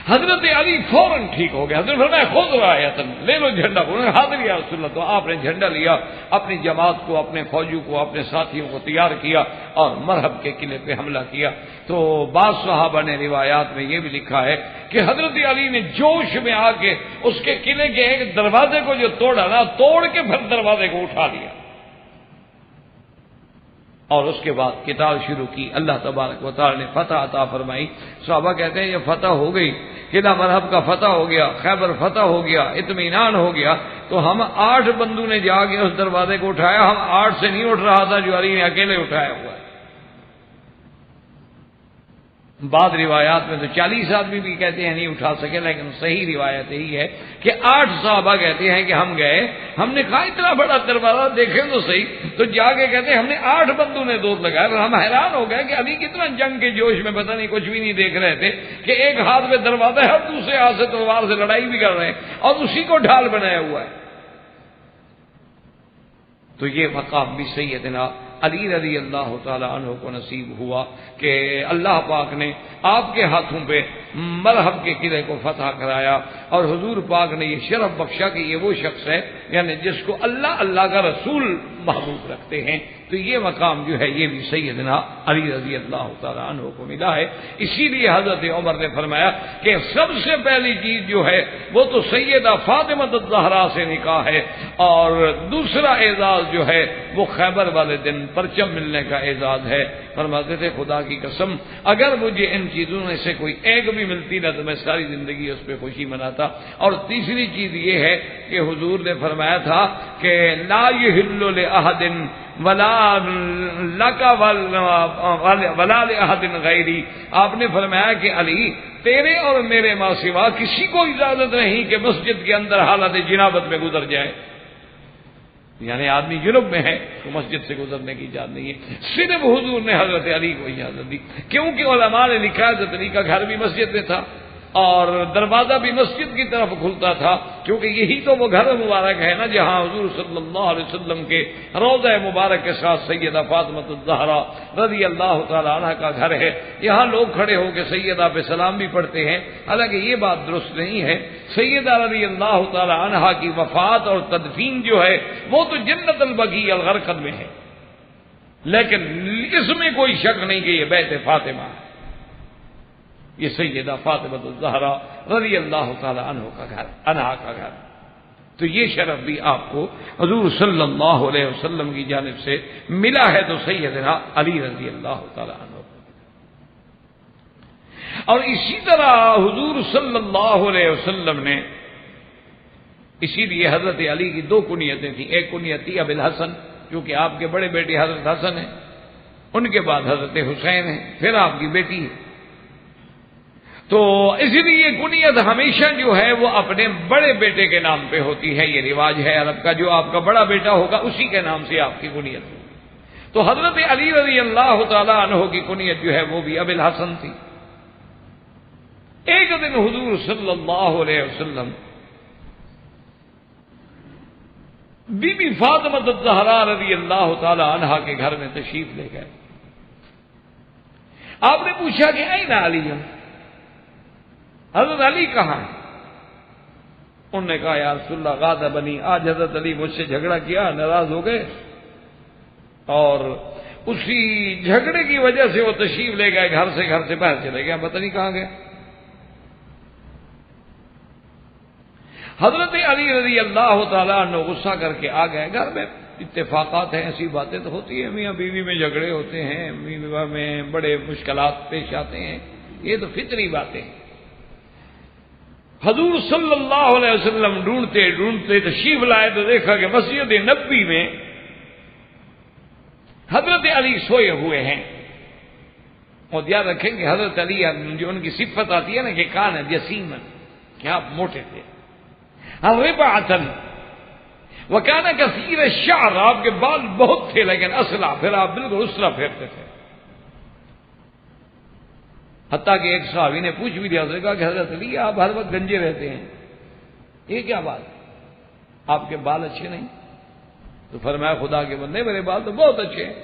حضرت علی فوراً ٹھیک ہو گیا۔ حضرت فرمایا خود رایت، لے لو جھنڈا۔ انہوں نے ہاتھ لیا رسول اللہ، تو آپ نے جھنڈا لیا، اپنی جماعت کو، اپنے فوجیوں کو، اپنے ساتھیوں کو تیار کیا اور مرحب کے قلعے پہ حملہ کیا۔ تو بعض صحابہ نے روایات میں یہ بھی لکھا ہے کہ حضرت علی نے جوش میں آ کے اس کے قلعے کے ایک دروازے کو جو توڑا نا، توڑ کے پھر دروازے کو اٹھا لیا اور اس کے بعد قتال شروع کی۔ اللہ تبارک و تعالی نے فتح عطا فرمائی۔ صحابہ کہتے ہیں یہ فتح ہو گئی، قلعہ مرحب کا فتح ہو گیا، خیبر فتح ہو گیا، اطمینان ہو گیا۔ تو ہم 8 بندوں نے جا کے اس دروازے کو اٹھایا، ہم 8 سے نہیں اٹھ رہا تھا جو علی نے اکیلے اٹھایا ہوا ہے۔ بعض روایات میں تو 40 آدمی بھی کہتے ہیں نہیں اٹھا سکے، لیکن صحیح روایت یہی ہے کہ 8 صحابہ کہتے ہیں کہ ہم گئے، ہم نے کہا اتنا بڑا دروازہ دیکھیں تو صحیح، تو جا کے کہتے ہیں ہم نے 8 بندوں نے دور لگایا، اور ہم حیران ہو گئے کہ علی کتنا جنگ کے جوش میں پتہ نہیں کچھ بھی نہیں دیکھ رہے تھے کہ ایک ہاتھ میں دروازہ ہے اور دوسرے ہاتھ سے تلوار سے لڑائی بھی کر رہے ہیں اور اسی کو ڈھال بنایا ہوا ہے۔ تو یہ مقام بھی سیدنا علی رضی اللہ تعالی عنہ کو نصیب ہوا کہ اللہ پاک نے آپ کے ہاتھوں پہ مرحب کے قلعے کو فتح کرایا، اور حضور پاک نے یہ شرف بخشا کہ یہ وہ شخص ہے یعنی جس کو اللہ کا رسول محبوب رکھتے ہیں۔ تو یہ مقام جو ہے یہ بھی سیدنا علی رضی اللہ تعالی عنہ کو ملا ہے۔ اسی لیے حضرت عمر نے فرمایا کہ سب سے پہلی چیز جو ہے وہ تو سیدہ فاطمہ الزہرا سے نکاح ہے، اور دوسرا اعزاز جو ہے وہ خیبر والے دن پرچم ملنے کا اعزاز ہے۔ فرماتے تھے خدا کی قسم اگر مجھے ان چیزوں میں سے کوئی ایک بھی ملتی نہ تو میں ساری زندگی اس پہ خوشی مناتا۔ اور تیسری چیز یہ ہے کہ حضور نے فرمایا تھا کہ لا یحل لأحد ولا لک ولا لأحد غیری، آپ نے فرمایا کہ علی تیرے اور میرے ماں سوا کسی کو اجازت نہیں کہ مسجد کے اندر حالت جنابت میں گزر جائے، یعنی آدمی جنوب میں ہے تو مسجد سے گزرنے کی اجازت نہیں ہے۔ صرف حضور نے حضرت علی کو اجازت دی، کیونکہ علماء نے لکھا ہے حضرت علی کا گھر بھی مسجد میں تھا اور دروازہ بھی مسجد کی طرف کھلتا تھا، کیونکہ یہی تو وہ گھر مبارک ہے نا جہاں حضور صلی اللہ علیہ وسلم کے روضہ مبارک کے ساتھ سیدہ فاطمہ الزہرا رضی اللہ تعالی عنہ کا گھر ہے۔ یہاں لوگ کھڑے ہو کے سیدہ پہ سلام بھی پڑھتے ہیں، حالانکہ یہ بات درست نہیں ہے۔ سیدہ رضی اللہ تعالی عنہ کی وفات اور تدفین جو ہے وہ تو جنت البقیع الغرقد میں ہے، لیکن اس میں کوئی شک نہیں کہ یہ بیت فاطمہ ہے، یہ سیدہ فاطمہ الزہرا رضی اللہ تعالی عنہ کا گھر، انہا کا گھر۔ تو یہ شرف بھی آپ کو حضور صلی اللہ علیہ وسلم کی جانب سے ملا ہے، تو سیدنا علی رضی اللہ تعالی عنہ۔ اور اسی طرح حضور صلی اللہ علیہ وسلم نے اسی لیے حضرت علی کی 2 کنیتیں تھیں، ایک کنیت تھی ابو الحسن کیونکہ آپ کے بڑے بیٹے حضرت حسن ہیں، ان کے بعد حضرت حسین ہیں، پھر آپ کی بیٹی ہے۔ تو اس لیے کنیت ہمیشہ جو ہے وہ اپنے بڑے بیٹے کے نام پہ ہوتی ہے. یہ رواج ہے عرب کا، جو آپ کا بڑا بیٹا ہوگا اسی کے نام سے آپ کی کنیت ہوگی. تو حضرت علی رضی اللہ تعالی عنہ کی کنیت جو ہے وہ بھی ابو الحسن تھی. ایک دن حضور صلی اللہ علیہ وسلم بی بی فاطمہ الزہرا رضی اللہ تعالی عنہا کے گھر میں تشریف لے گئے. آپ نے پوچھا کہ این علی، حضرت علی کہاں ہے؟ انہوں نے کہا یا رسول اللہ غاضبنی، آج حضرت علی مجھ سے جھگڑا کیا، ناراض ہو گئے، اور اسی جھگڑے کی وجہ سے وہ تشریف لے گئے، گھر سے باہر چلے گئے، پتہ نہیں کہاں گئے. حضرت علی رضی اللہ تعالیٰ عنہ غصہ کر کے آ گئے. گھر میں اتفاقات ہیں، ایسی باتیں تو ہوتی ہیں، میاں بیوی میں جھگڑے ہوتے ہیں، بیوی میں بڑے مشکلات پیش آتے ہیں، یہ تو فطری باتیں ہیں. حضور صلی اللہ علیہ وسلم ڈھونڈتے تشریف لائے تو دیکھا کہ مسجد نبوی میں حضرت علی سوئے ہوئے ہیں. اور یاد رکھیں کہ حضرت علی جو ان کی صفت آتی ہے نا کہ کان جسیمن، کہ آپ موٹے تھے، ربعتن وکان کثیر الشعر، آپ کے بال بہت تھے لیکن اسلا، پھر آپ بالکل اسلا پھیرتے تھے. حتیٰ کہ ایک صحابی نے پوچھ بھی دیا، اس نے کہا کہ حضرت علی آپ ہر وقت گنجے رہتے ہیں، یہ کیا بات، آپ کے بال اچھے نہیں؟ تو فرمایا خدا کے بندے میرے بال تو بہت اچھے ہیں،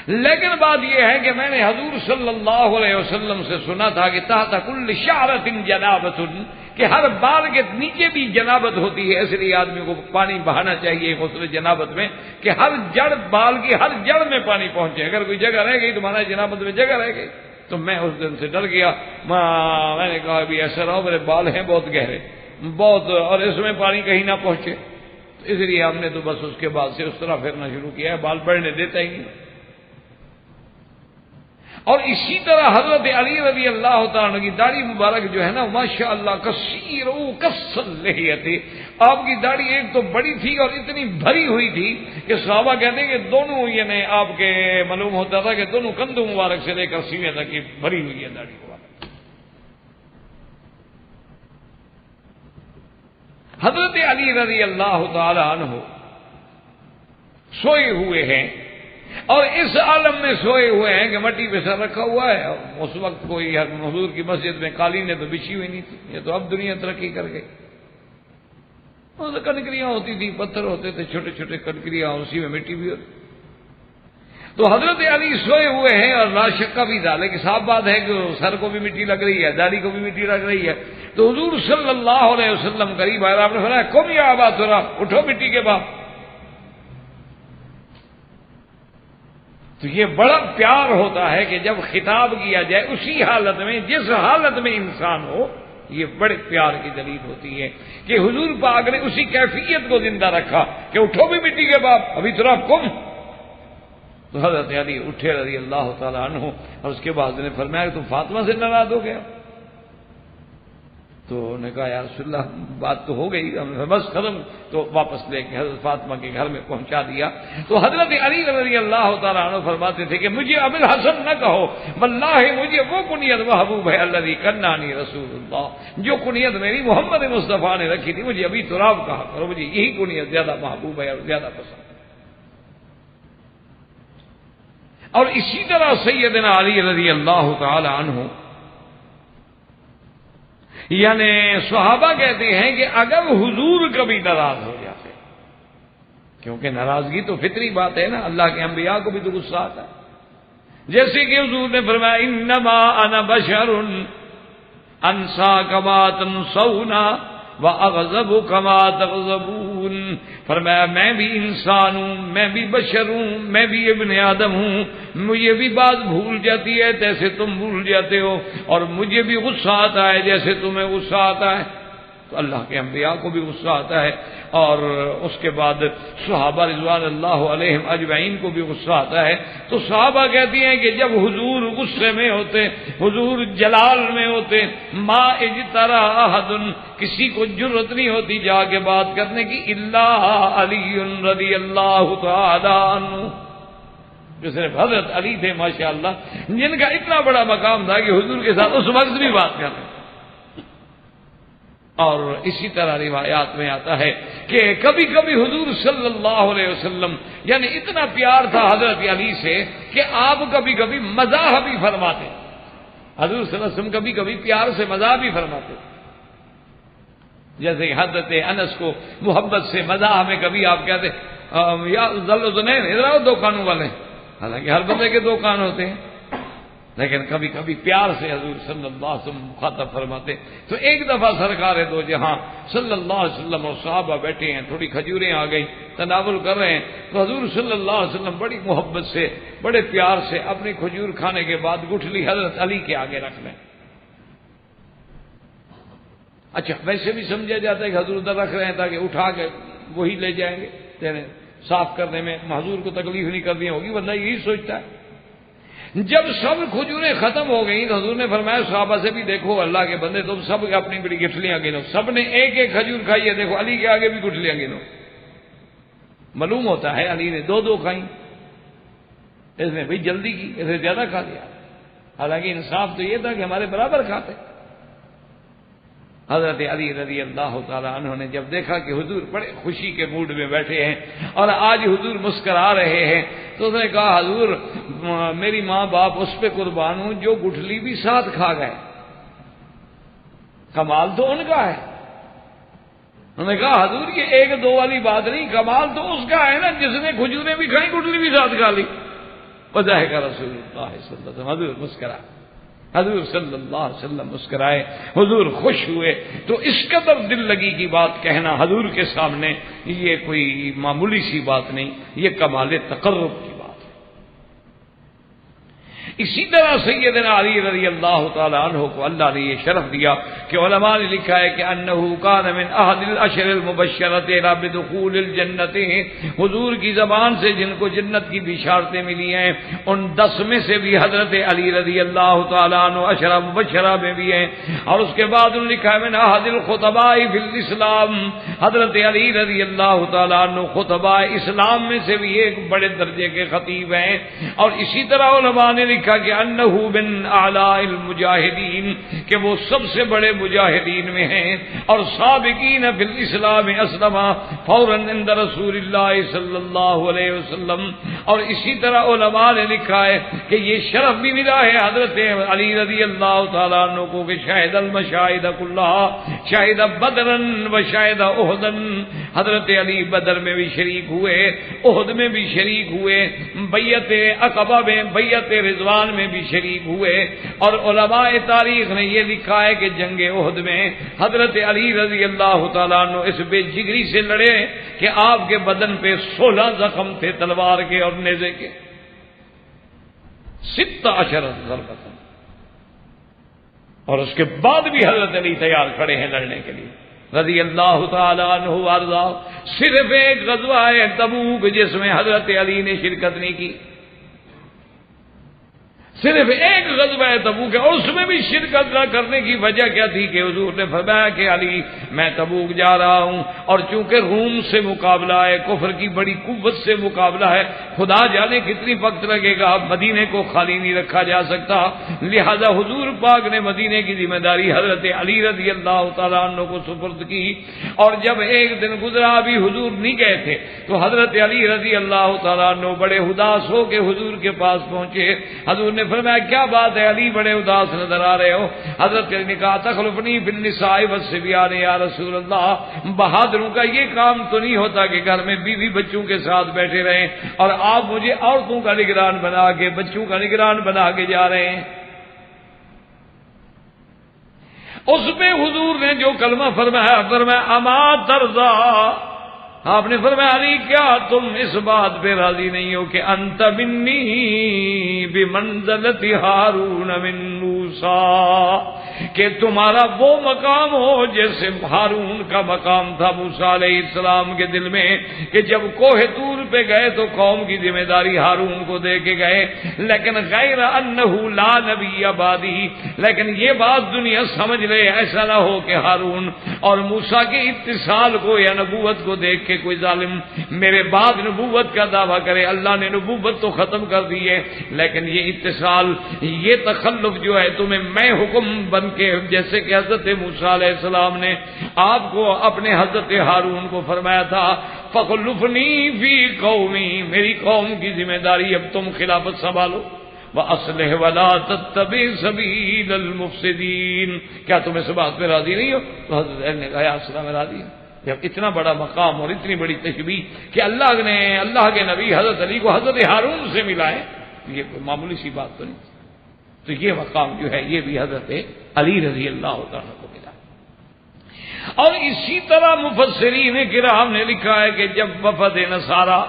لیکن بات یہ ہے کہ میں نے حضور صلی اللہ علیہ وسلم سے سنا تھا کہ تحت کل شعرۃ جنابۃ، کہ ہر بال کے نیچے بھی جنابت ہوتی ہے، اس لیے آدمی کو پانی بہانا چاہیے غسل جنابت میں، کہ ہر جڑ، بال کی ہر جڑ میں پانی پہنچے. اگر کوئی جگہ رہ گئی تو مانا جنابت میں جگہ رہ گئی. تو میں اس دن سے ڈر گیا، میں نے کہا بھی ایسا رہو، میرے بال ہیں بہت گہرے، بہت، اور اس میں پانی کہیں نہ پہنچے. تو اس لیے ہم نے تو بس اس کے بعد سے اس طرح پھرنا شروع کیا ہے، بال بڑھنے دیتا ہی نہیں. اور اسی طرح حضرت علی رضی اللہ تعالیٰ کی داڑھی مبارک جو ہے نا ماشاء اللہ کثیر کسل لحیت، آپ کی داڑھی ایک تو بڑی تھی اور اتنی بھری ہوئی تھی کہ صحابہ کہتے ہیں کہ دونوں یعنی آپ کے معلوم ہوتا تھا کہ دونوں کندھوں مبارک سے لے کر سینے تک کی بھری ہوئی ہے داڑھی مبارک. حضرت علی رضی اللہ تعالی عنہ سوئے ہوئے ہیں، اور اس عالم میں سوئے ہوئے ہیں کہ مٹی پہ سر رکھا ہوا ہے. اور اس وقت کوئی حضور کی مسجد میں قالینیں تو بچھی ہوئی نہیں تھی، یہ تو اب دنیا ترقی کر گئی. کنکریاں ہوتی تھی، پتھر ہوتے تھے چھوٹے چھوٹے کنکریاں، اسی میں مٹی بھی ہوتی. تو حضرت علی سوئے ہوئے ہیں اور لا شک بھی تھا، لیکن صاف بات ہے کہ سر کو بھی مٹی لگ رہی ہے، داڑھی کو بھی مٹی لگ رہی ہے. تو حضور صلی اللہ علیہ وسلم قریب آئے، آپ نے فرمایا قم یا ابا ذرا، اٹھو مٹی کے باپ. تو یہ بڑا پیار ہوتا ہے کہ جب خطاب کیا جائے اسی حالت میں، جس حالت میں انسان ہو، یہ بڑے پیار کی دلیل ہوتی ہے کہ حضور پاک نے اسی کیفیت کو زندہ رکھا کہ اٹھو بھی مٹی کے باپ، ابھی تھوڑا کم. تو حضرت علی اٹھے رضی اللہ تعالیٰ عنہ، اور اس کے بعد نے فرمایا کہ تم فاطمہ سے ناراض ہو گیا. تو انہوں نے کہا یا رسول اللہ بات تو ہو گئی، ہم نے بس ختم. تو واپس لے کے حضرت فاطمہ کے گھر میں پہنچا دیا. تو حضرت علی رضی اللہ تعالیٰ عنہ فرماتے تھے کہ مجھے ابو الحسن نہ کہو، واللہ مجھے وہ کنیت محبوب ہے الذی کنانی رسول اللہ، جو کنیت میری محمد مصطفیٰ نے رکھی تھی، مجھے ابھی تراب کہا کرو، مجھے یہی کنیت زیادہ محبوب ہے اور زیادہ پسند. اور اسی طرح سیدنا علی رضی اللہ تعالی عنہ، یعنی صحابہ کہتے ہیں کہ اگر حضور کبھی ناراض ہو جاتے، کیونکہ ناراضگی تو فطری بات ہے نا، اللہ کے انبیاء کو بھی تو غصہ آتا ہے. جیسے کہ حضور نے فرمایا انما انا بشر انسا کما تنسون واغضب کما تغضبون. فرمایا میں بھی انسان ہوں، میں بھی بشر ہوں، میں بھی ابن آدم ہوں، مجھے بھی بات بھول جاتی ہے جیسے تم بھول جاتے ہو، اور مجھے بھی غصہ آتا ہے جیسے تمہیں غصہ آتا ہے. تو اللہ کے انبیاء کو بھی غصہ آتا ہے، اور اس کے بعد صحابہ رضوان اللہ علیہم اجمعین کو بھی غصہ آتا ہے. تو صحابہ کہتی ہیں کہ جب حضور غصے میں ہوتے، حضور جلال میں ہوتے، ما اجترا احد، کسی کو جرأت نہیں ہوتی جا کے بات کرنے کی، الا علی رضی اللہ تعالی عنہ، جو صرف حضرت علی تھے ماشاءاللہ، جن کا اتنا بڑا مقام تھا کہ حضور کے ساتھ اس وقت بھی بات کر رہے ہیں۔ اور اسی طرح روایات میں آتا ہے کہ کبھی کبھی حضور صلی اللہ علیہ وسلم یعنی اتنا پیار تھا حضرت علی سے کہ آپ کبھی کبھی مزاح بھی فرماتے، حضور صلی اللہ علیہ وسلم کبھی کبھی پیار سے مزاح بھی فرماتے، جیسے حضرت انس کو محبت سے مزاح میں کبھی آپ کہتے یا ذوالذنین ادھر آؤ دو کانوں والے، حالانکہ ہر بندے کے دو کان ہوتے ہیں، لیکن کبھی کبھی پیار سے حضور صلی اللہ علیہ وسلم مخاطب فرماتے۔ تو ایک دفعہ سرکار دو جہاں صلی اللہ علیہ وسلم اور صحابہ بیٹھے ہیں، تھوڑی کھجوریں آ گئی، تناول کر رہے ہیں، تو حضور صلی اللہ علیہ وسلم بڑی محبت سے بڑے پیار سے اپنی کھجور کھانے کے بعد گٹھلی حضرت علی کے آگے رکھ لیں۔ اچھا ویسے بھی سمجھا جاتا ہے کہ حضور ادھر رکھ رہے ہیں تاکہ اٹھا کے وہی لے جائیں گے، تیرے صاف کرنے میں حضور کو تکلیف نہیں کرنی ہوگی، بندہ یہی سوچتا ہے۔ جب سب کھجوریں ختم ہو گئیں تو حضور نے فرمایا صحابہ سے بھی دیکھو اللہ کے بندے تم سب کے اپنی بڑی گٹھلیاں گنو، سب نے ایک ایک کھجور کھائی ہے، دیکھو علی کے آگے بھی گٹھلیاں گنو۔ معلوم ہوتا ہے علی نے دو کھائیں، اس نے بھائی جلدی کی، اس نے زیادہ کھا لیا، حالانکہ انصاف تو یہ تھا کہ ہمارے برابر کھاتے۔ حضرت علی رضی اللہ تعالیٰ عنہ نے جب دیکھا کہ حضور بڑے خوشی کے موڈ میں بیٹھے ہیں اور آج حضور مسکرا رہے ہیں، تو اس نے کہا حضور میری ماں باپ اس پہ قربان ہوں جو گٹھلی بھی ساتھ کھا گئے، کمال تو ان کا ہے۔ انہوں نے کہا حضور یہ ایک دو والی بات نہیں، کمال تو اس کا ہے نا جس نے کھجوریں بھی کھائیں گٹھلی بھی ساتھ کھا لی۔ وضاحک رسول اللہ صلی اللہ علیہ وسلم، حضور مسکرائے، حضور صلی اللہ علیہ وسلم مسکرائے، حضور خوش ہوئے۔ تو اس قدر دل لگی کی بات کہنا حضور کے سامنے یہ کوئی معمولی سی بات نہیں، یہ کمال تقرب کی بات ہے۔ اسی طرح سیدنا علی رضی اللہ تعالی عنہ کو اللہ نے یہ شرف دیا کہ علماء نے لکھا ہے کہ انہ کان من احد العشر المبشرۃ بدخول الجنۃ، حضور کی زبان سے جن کو جنت کی بشارتیں ملی ہیں ان 10 میں سے بھی حضرت علی رضی اللہ تعالی عنہ عشرہ مبشرہ میں بھی ہیں۔ اور اس کے بعد انہوں نے لکھا ہے من احد الخطباء فی الاسلام، حضرت علی رضی اللہ تعالی عنہ خطباء اسلام میں سے بھی ایک بڑے درجے کے خطیب ہیں۔ اور اسی طرح علماء نے لکھا کہ انہ من اعلیٰ المجاہدین، کہ وہ سب سے بڑے مجاہدین میں ہیں، اور سابقین فی الاسلام اسلم فوراً عند رسول اللہ صلی اللہ علیہ وسلم۔ اور اسی طرح علماء نے لکھا ہے کہ یہ شرف بھی ملا ہے حضرت علی رضی اللہ تعالیٰ عنہ کو کہ شاہد المشاہد کلہا، شاہد بدرا و شاہد احدا، حضرت علی بدر میں بھی شریک ہوئے، احد میں بھی شریک ہوئے، بیعت عقبہ میں، بیعت رضوان میں بھی شریک ہوئے۔ اور علماء تاریخ نے یہ لکھا ہے کہ جنگ احد میں حضرت علی رضی اللہ تعالیٰ عنہ اس بے جگری سے لڑے کہ آپ کے بدن پہ 16 زخم تھے تلوار کے اور نیزے کے، 16 ضربۃ، اور اس کے بعد بھی حضرت علی تیار کھڑے ہیں لڑنے کے لیے رضی اللہ تعالیٰ عنہ وارضاہ۔ صرف ایک غزوہ ہے تبوک جس میں حضرت علی نے شرکت نہیں کی، صرف ایک غزوہ تبوک ہے، اور اس میں بھی شرکت نہ کرنے کی وجہ کیا تھی کہ حضور نے فرمایا کہ علی میں تبوک جا رہا ہوں، اور چونکہ روم سے مقابلہ ہے، کفر کی بڑی قوت سے مقابلہ ہے، خدا جانے کتنی وقت لگے گا، مدینے کو خالی نہیں رکھا جا سکتا، لہذا حضور پاک نے مدینے کی ذمہ داری حضرت علی رضی اللہ تعالیٰ عنہ کو سپرد کی۔ اور جب ایک دن گزرا بھی حضور نہیں گئے تھے تو حضرت علی رضی اللہ تعالیٰ عنہ بڑے اداس ہو کے حضور کے پاس پہنچے۔ حضور نے فرمایا کیا بات ہے علی بڑے اداس نظر آ رہے ہو؟ حضرت علی نے کہا تخلفنی بالنساء والصبیان یا رسول اللہ، بہادروں کا یہ کام تو نہیں ہوتا کہ گھر میں بیوی بچوں کے ساتھ بیٹھے رہیں، اور آپ مجھے عورتوں کا نگران بنا کے، بچوں کا نگران بنا کے جا رہے ہیں۔ اس پہ حضور نے جو کلمہ فرمایا، فرمایا اما ترضا، آپ نے فرمایا علی کیا تم اس بات پہ راضی نہیں ہو کہ انت منی بمنزلت ہارون من موسیٰ، موسیٰ کہ تمہارا وہ مقام ہو جیسے ہارون کا مقام تھا موسیٰ علیہ السلام کے دل میں کہ جب کوہ طور پہ گئے تو قوم کی ذمہ داری ہارون کو دے کے گئے، لیکن غیر انہ لا نبی بعدی، لیکن یہ بات دنیا سمجھ لے ایسا نہ ہو کہ ہارون اور موسیٰ کے اتصال کو یا نبوت کو دیکھ کے کوئی ظالم میرے بعد نبوت کا دعویٰ کرے۔ اللہ نے نبوت تو ختم کر دی ہے، لیکن یہ اتصال، یہ تخلف جو ہے تمہیں میں حکم بن کے، جیسے کہ حضرت موسیٰ علیہ السلام نے آپ کو اپنے حضرت ہارون کو فرمایا تھا فَخْلُفْنِي فِي قَوْمِي، میری قوم کی ذمہ داری اب تم خلافت سنبھالو، وَأَصْلِحْ وَلَا تَتَّبِعْ سَبِيلَ الْمُفْسِدِينَ۔ کیا تم اس بات پہ راضی نہیں ہو؟ تو حضرت نے کہا یا السلام راضی ہے۔ جب اتنا بڑا مقام اور اتنی بڑی تشبیہ کہ اللہ نے اللہ کے نبی حضرت علی کو حضرت ہارون سے ملائے، یہ کوئی معمولی سی بات تو نہیں، تو یہ مقام جو ہے یہ بھی حضرت علی رضی اللہ تعالیٰ کو ملا۔ اور اسی طرح مفسرین کرام نے لکھا ہے کہ جب وفد نصارہ،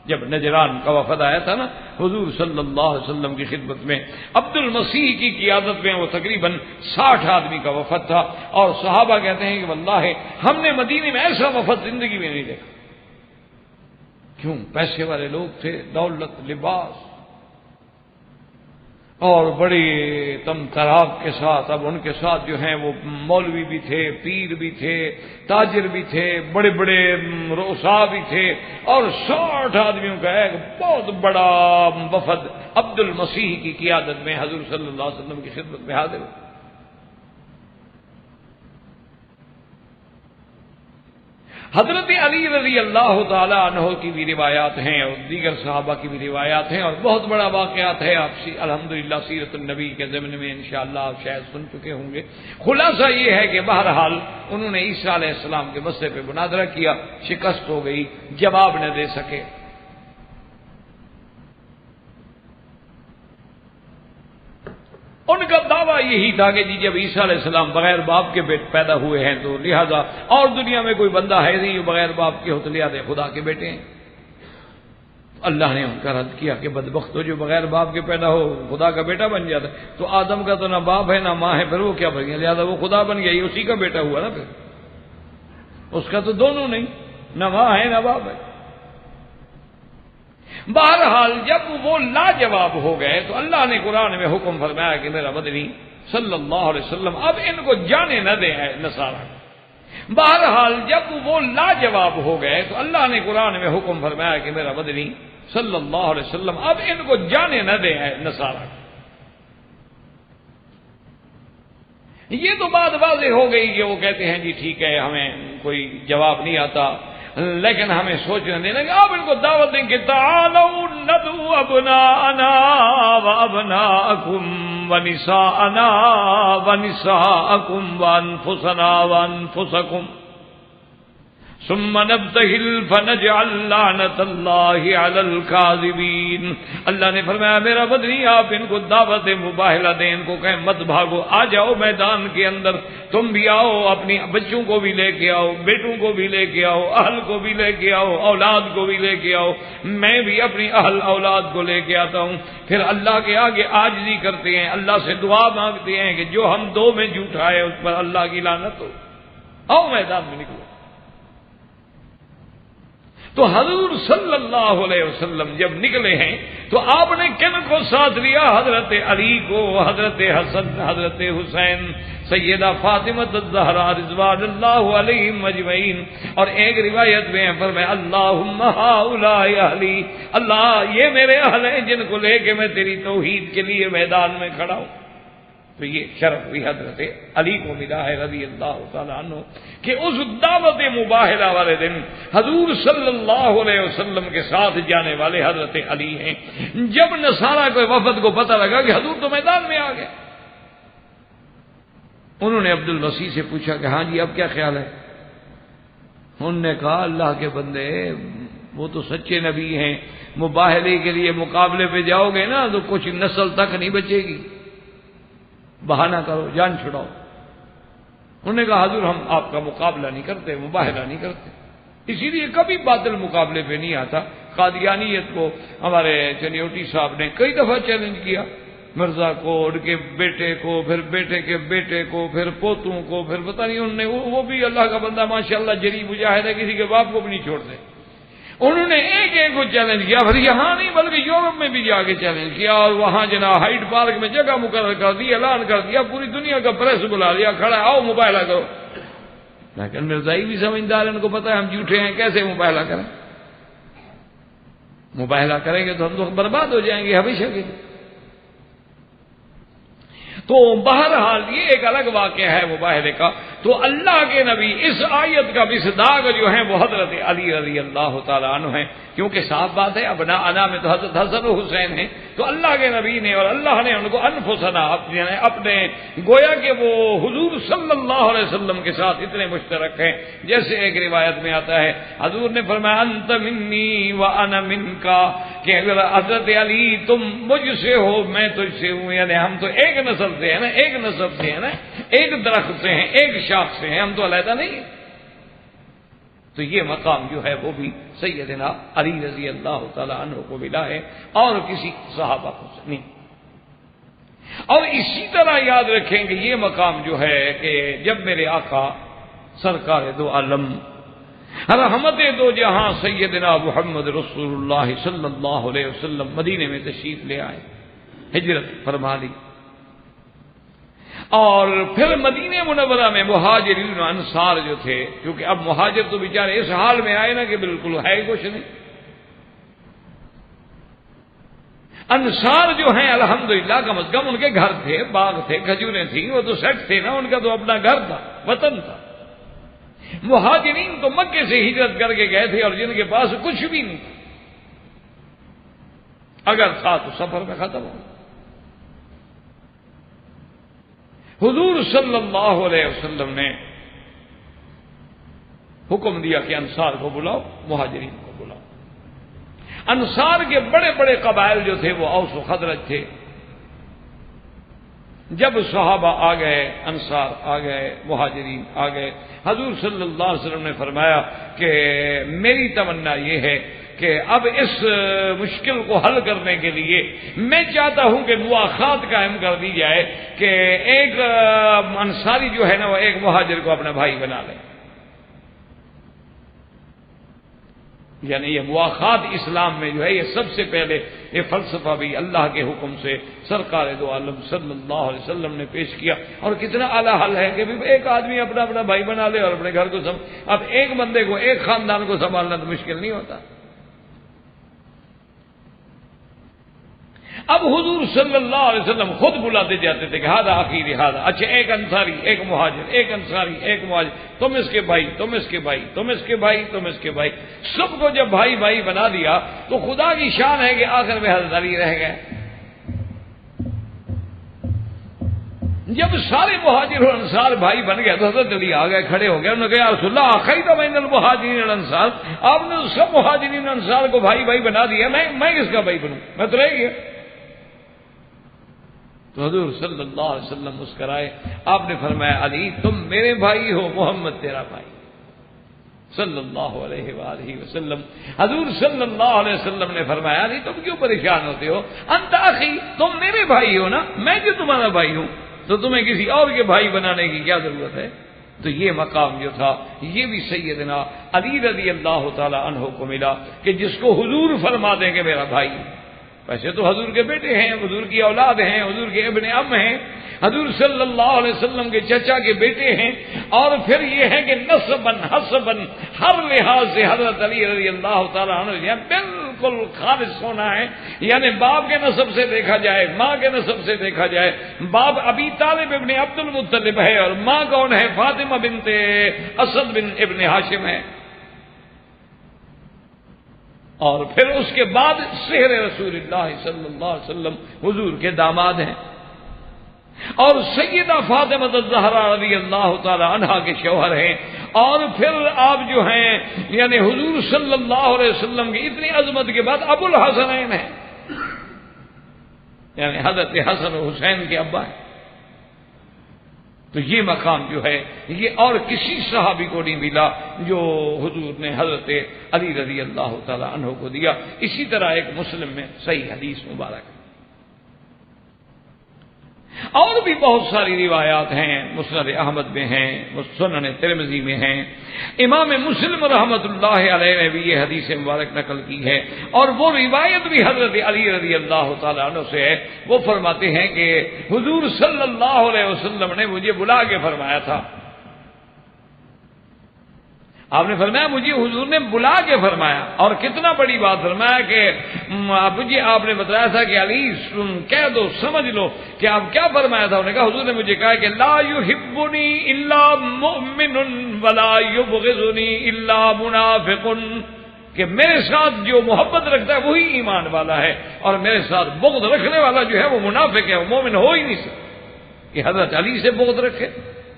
جب نجران کا وفد آیا تھا نا حضور صلی اللہ علیہ وسلم کی خدمت میں، عبد المسیح کی قیادت میں وہ تقریباً 60 آدمی کا وفد تھا، اور صحابہ کہتے ہیں کہ واللہ ہم نے مدینے میں ایسا وفد زندگی میں نہیں دیکھا۔ کیوں؟ پیسے والے لوگ تھے، دولت، لباس، اور بڑے تم تراغ کے ساتھ۔ اب ان کے ساتھ جو ہیں وہ مولوی بھی تھے، پیر بھی تھے، تاجر بھی تھے، بڑے بڑے رؤساء بھی تھے، اور 60 آدمیوں کا ایک بہت بڑا وفد عبد المسیح کی قیادت میں حضور صلی اللہ علیہ وسلم کی خدمت میں حاضر ہو۔ حضرت علی رضی اللہ تعالی عنہ کی بھی روایات ہیں اور دیگر صحابہ کی بھی روایات ہیں، اور بہت بڑا واقعات ہے۔ آپ الحمدللہ سیرت النبی کے ضمن میں انشاءاللہ آپ شاید سن چکے ہوں گے۔ خلاصہ یہ ہے کہ بہرحال انہوں نے عیسیٰ علیہ السلام کے مسئلے پہ مناظرہ کیا، شکست ہو گئی، جواب نہ دے سکے۔ ان کا دعویٰ یہی تھا کہ جب عیسیٰ علیہ السلام بغیر باپ کے پیدا ہوئے ہیں تو لہذا اور دنیا میں کوئی بندہ ہے نہیں جو بغیر باپ کے ہو، تو لہذا خدا کے بیٹے ہیں۔ اللہ نے ان کا رد کیا کہ بدبخت ہو جو بغیر باپ کے پیدا ہو خدا کا بیٹا بن جاتا ہے، تو آدم کا تو نہ باپ ہے نہ ماں ہے، پھر وہ کیا بن گیا؟ لہذا وہ خدا بن گیا، یہ اسی کا بیٹا ہوا نا، پھر اس کا تو دونوں نہیں، نہ ماں ہے نہ باپ ہے۔ بہرحال جب وہ لاجواب ہو گئے تو اللہ نے قرآن میں حکم فرمایا کہ میرا مدنی صلی اللہ علیہ وسلم اب ان کو جانے نہ دے نصارہ۔ بہرحال جب وہ لاجواب ہو گئے تو اللہ نے قرآن میں حکم فرمایا کہ میرا مدنی صلی اللہ علیہ وسلم اب ان کو جانے نہ دے نصارہ۔ یہ تو بات واضح ہو گئی کہ وہ کہتے ہیں جی ٹھیک ہے ہمیں کوئی جواب نہیں آتا، لیکن ہمیں سوچنے دینا کہ آپ ان کو دعوت دیں کہ تعالوا ندعو ابناءنا وابناءکم ونساءنا ونساءکم وانفسنا وانفسکم ثم نبتہل فنجعل لعنت اللہ علی الکاذبین۔ اللہ نے فرمایا میرا بدنی آپ ان کو دعوت مباہلہ دیں، ان کو کہیں مت بھاگو، آ جاؤ میدان کے اندر، تم بھی آؤ، اپنی بچوں کو بھی لے کے آؤ، بیٹوں کو بھی لے کے آؤ، اہل کو بھی لے کے آؤ، اولاد کو بھی لے کے آؤ، میں بھی اپنی اہل اولاد کو لے کے آتا ہوں۔ پھر اللہ کے آگے عاجزی کرتے ہیں، اللہ سے دعا مانگتے ہیں کہ جو ہم دو میں جھوٹا ہے اس پر اللہ کی لعنت ہو، آؤ میدان میں نکلو۔ تو حضور صلی اللہ علیہ وسلم جب نکلے ہیں تو آپ نے کن کو ساتھ لیا؟ حضرت علی کو، حضرت حسن، حضرت حسین، سیدہ فاطمہ الزہرا رضوان اللہ علیہم اجمعین۔ اور ایک روایت میں فرمایا اللہم ہؤلاء اہلی، اللہ یہ میرے اہل ہیں جن کو لے کے میں تیری توحید کے لیے میدان میں کھڑا ہوں۔ تو یہ شرف بھی حضرت علی کو ملا ہے رضی اللہ تعالیٰ عنہ کہ اس دعوت مباہلہ والے دن حضور صلی اللہ علیہ وسلم کے ساتھ جانے والے حضرت علی ہیں۔ جب نصارہ کے وفد کو پتہ لگا کہ حضور تو میدان میں آ گئے، انہوں نے عبد المسیح سے پوچھا کہ ہاں جی اب کیا خیال ہے؟ انہوں نے کہا اللہ کے بندے وہ تو سچے نبی ہیں، مباہلے کے لیے مقابلے پہ جاؤ گے نا تو کچھ نسل تک نہیں بچے گی، بہانہ کرو، جان چھڑاؤ۔ انہوں نے کہا حضور ہم آپ کا مقابلہ نہیں کرتے، مباہلہ نہیں کرتے، اسی لیے کبھی باطل مقابلے پہ نہیں آتا۔ قادیانیت کو ہمارے چنیوٹی صاحب نے کئی دفعہ چیلنج کیا، مرزا کو، ان کے بیٹے کو، پھر بیٹے کے بیٹے کو، پھر پوتوں کو، پھر پتہ نہیں انہوں نے، وہ بھی اللہ کا بندہ ماشاءاللہ جری مجاہد ہے، کسی کے باپ کو بھی نہیں چھوڑتے. انہوں نے ایک ایک کو چیلنج کیا، پھر یہاں نہیں بلکہ یورپ میں بھی جا کے چیلنج کیا، اور وہاں جناب ہائیڈ پارک میں جگہ مقرر کر دی، اعلان کر دیا، پوری دنیا کا پریس بلا لیا، کھڑا آؤ مباہلہ کرو. لیکن مرزائی بھی سمجھدار ہے، ان کو پتہ ہے ہم جھوٹے ہیں، کیسے مباہلہ کریں؟ مباہلہ کریں گے تو ہم تو برباد ہو جائیں گے ہمیشہ کے لیے. تو بہرحال یہ ایک الگ واقعہ ہے مباہلے کا. تو اللہ کے نبی اس آیت کا مصداق جو ہیں وہ حضرت علی رضی اللہ تعالیٰ عنہ ہیں، کیونکہ صاف بات ہے ابنا انا میں تو حضرت حسن و حسین ہیں. تو اللہ کے نبی نے اور اللہ نے ان کو انفسنا اپنے گویا کہ وہ حضور صلی اللہ علیہ وسلم کے ساتھ اتنے مشترک ہیں. جیسے ایک روایت میں آتا ہے حضور نے فرمایا انت منی و انا منکا، کہ اگر حضرت علی تم مجھ سے ہو میں تجھ سے ہوں، یعنی ہم تو ایک نسل سے ہیں نا، ایک نسب سے ہیں نا، ایک درخت سے ہیں، ایک شاخ سے ہیں، ہم تو علیحدہ نہیں ہیں. تو یہ مقام جو ہے وہ بھی سیدنا علی رضی اللہ تعالی عنہ کو ملا ہے اور کسی صحابہ کو نہیں. اور اسی طرح یاد رکھیں کہ یہ مقام جو ہے کہ جب میرے آقا سرکار دو عالم رحمت دو جہاں سیدنا محمد رسول اللہ صلی اللہ علیہ وسلم مدینے میں تشریف لے آئے، ہجرت فرما لی، اور پھر مدینہ منورہ میں مہاجرین و انصار جو تھے، کیونکہ اب مہاجر تو بیچارے اس حال میں آئے نا کہ بالکل ہے کچھ نہیں. انصار جو ہیں الحمدللہ کم از کم ان کے گھر تھے، باغ تھے، کھجوریں تھیں، وہ تو سیٹ تھے نا، ان کا تو اپنا گھر تھا، وطن تھا. مہاجرین تو مکے سے ہجرت کر کے گئے تھے اور جن کے پاس کچھ بھی نہیں تھا، اگر تھا تو سفر میں ختم ہو. حضور صلی اللہ علیہ وسلم نے حکم دیا کہ انصار کو بلاؤ، مہاجرین کو بلاؤ. انصار کے بڑے بڑے قبائل جو تھے وہ اوس و خزرج تھے. جب صحابہ آ گئے، انصار آ گئے، مہاجرین آ گئے، حضور صلی اللہ علیہ وسلم نے فرمایا کہ میری تمنا یہ ہے کہ اب اس مشکل کو حل کرنے کے لیے میں چاہتا ہوں کہ مواخات قائم کر دی جائے کہ ایک انصاری جو ہے نا وہ ایک مہاجر کو اپنا بھائی بنا لے. یعنی یہ مواخات اسلام میں جو ہے یہ سب سے پہلے یہ فلسفہ بھی اللہ کے حکم سے سرکار دو عالم صلی اللہ علیہ وسلم نے پیش کیا. اور کتنا اعلیٰ حل ہے کہ ایک آدمی اپنا اپنا بھائی بنا لے اور اپنے گھر کو اب ایک بندے کو ایک خاندان کو سنبھالنا تو مشکل نہیں ہوتا. اب حضور صلی اللہ علیہ وسلم خود بلاتے جاتے تھے کہ ہادہ آخری ہادہ، اچھا ایک انصاری، ایک مہاجر، ایک انصاری، ایک مہاجر، تم اس کے بھائی، تم اس کے بھائی، تم اس کے بھائی، تم اس کے بھائی، سب کو جب بھائی بھائی بنا دیا تو خدا کی شان ہے کہ آخر میں حضرت علی رہ گئے. جب سارے مہاجر اور انصار بھائی بن گئے تو حضرت علی آ گئے، کھڑے ہو گئے، انہوں نے کہا یا رسول اللہ آخری تو بین المہاجرین والانصار، آپ نے سب مہاجرین انصار کو بھائی بھائی بنا دیا، میں کس کا بھائی بنوں، میں تو رہ گیا. تو حضور صلی اللہ علیہ وسلم مسکرائے، آپ نے فرمایا علی تم میرے بھائی ہو، محمد تیرا بھائی صلی اللہ علیہ وآلہ وسلم. حضور صلی اللہ علیہ وسلم نے فرمایا علی تم کیوں پریشان ہوتے ہو، انت اخی تم میرے بھائی ہو نا، میں جو تمہارا بھائی ہوں تو تمہیں کسی اور کے بھائی بنانے کی کیا ضرورت ہے. تو یہ مقام جو تھا یہ بھی سیدنا علی رضی اللہ تعالی عنہ کو ملا کہ جس کو حضور فرما دیں کہ میرا بھائی. ویسے تو حضور کے بیٹے ہیں، حضور کی اولاد ہیں، حضور کے ابن ام ہیں، حضور صلی اللہ علیہ وسلم کے چچا کے بیٹے ہیں، اور پھر یہ ہے کہ نسباً حسباً ہر لحاظ سے حضرت علی رضی اللہ تعالیٰ عنہ بالکل خالص ہونا ہے. یعنی باپ کے نسب سے دیکھا جائے، ماں کے نسب سے دیکھا جائے، باپ ابی طالب ابن عبد المطلب ہے اور ماں کون ہے، فاطمہ بنت اسد بن ابن ہاشم ہے. اور پھر اس کے بعد سحر رسول اللہ صلی اللہ علیہ وسلم حضور کے داماد ہیں، اور سیدہ فاطمہ الزہرا رضی اللہ تعالی عنہا کے شوہر ہیں. اور پھر آپ جو ہیں یعنی حضور صلی اللہ علیہ وسلم کی اتنی عظمت کے بعد ابو الحسنین ہیں، یعنی حضرت حسن و حسین کے ابا ہیں. تو یہ مقام جو ہے یہ اور کسی صحابی کو نہیں ملا جو حضور نے حضرت علی رضی اللہ تعالی عنہ کو دیا. اسی طرح ایک مسلم میں صحیح حدیث مبارک اور بھی بہت ساری روایات ہیں، مسند احمد میں ہیں، سنن ترمذی میں ہیں، امام مسلم رحمۃ اللہ علیہ نے بھی یہ حدیث مبارک نقل کی ہے، اور وہ روایت بھی حضرت علی رضی اللہ تعالیٰ عنہ سے ہے۔ وہ فرماتے ہیں کہ حضور صلی اللہ علیہ وسلم نے مجھے بلا کے فرمایا تھا، آپ نے فرمایا مجھے حضور نے بلا کے فرمایا، اور کتنا بڑی بات فرمایا کہ مجھے آپ نے بتایا تھا کہ علی کہہ دو، سمجھ لو کہ آپ کیا فرمایا تھا۔ انہوں نے کہا حضور نے مجھے کہا کہ لا یحبنی الا مؤمن ولا یبغضنی الا منافق، کہ میرے ساتھ جو محبت رکھتا ہے وہی ایمان والا ہے، اور میرے ساتھ بغض رکھنے والا جو ہے وہ منافق ہے، وہ مومن ہو ہی نہیں سکتا۔ کہ حضرت علی سے بغض رکھے،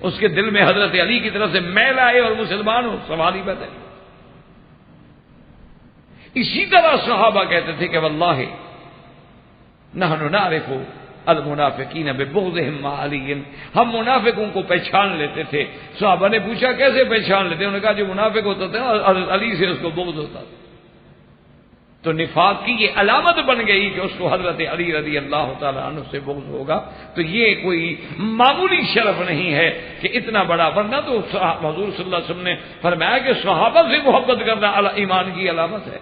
اس کے دل میں حضرت علی کی طرف سے میل آئے اور مسلمان ہو، سوال ہی پیدا ہے۔ اسی طرح صحابہ کہتے تھے کہ واللہ نحن نعرف المنافقین ببغضهم مع علی، ہم منافقوں کو پہچان لیتے تھے۔ صحابہ نے پوچھا کیسے پہچان لیتے؟ انہوں نے کہا جو منافق ہوتا تھا اور علی سے اس کو بغض ہوتا تھا، تو نفاق کی یہ علامت بن گئی کہ اس کو حضرت علی رضی اللہ تعالیٰ عنہ سے بغض ہوگا۔ تو یہ کوئی معمولی شرف نہیں ہے کہ اتنا بڑا، ورنہ تو حضور صلی اللہ علیہ وسلم نے فرمایا کہ صحابہ سے محبت کرنا ایمان کی علامت ہے۔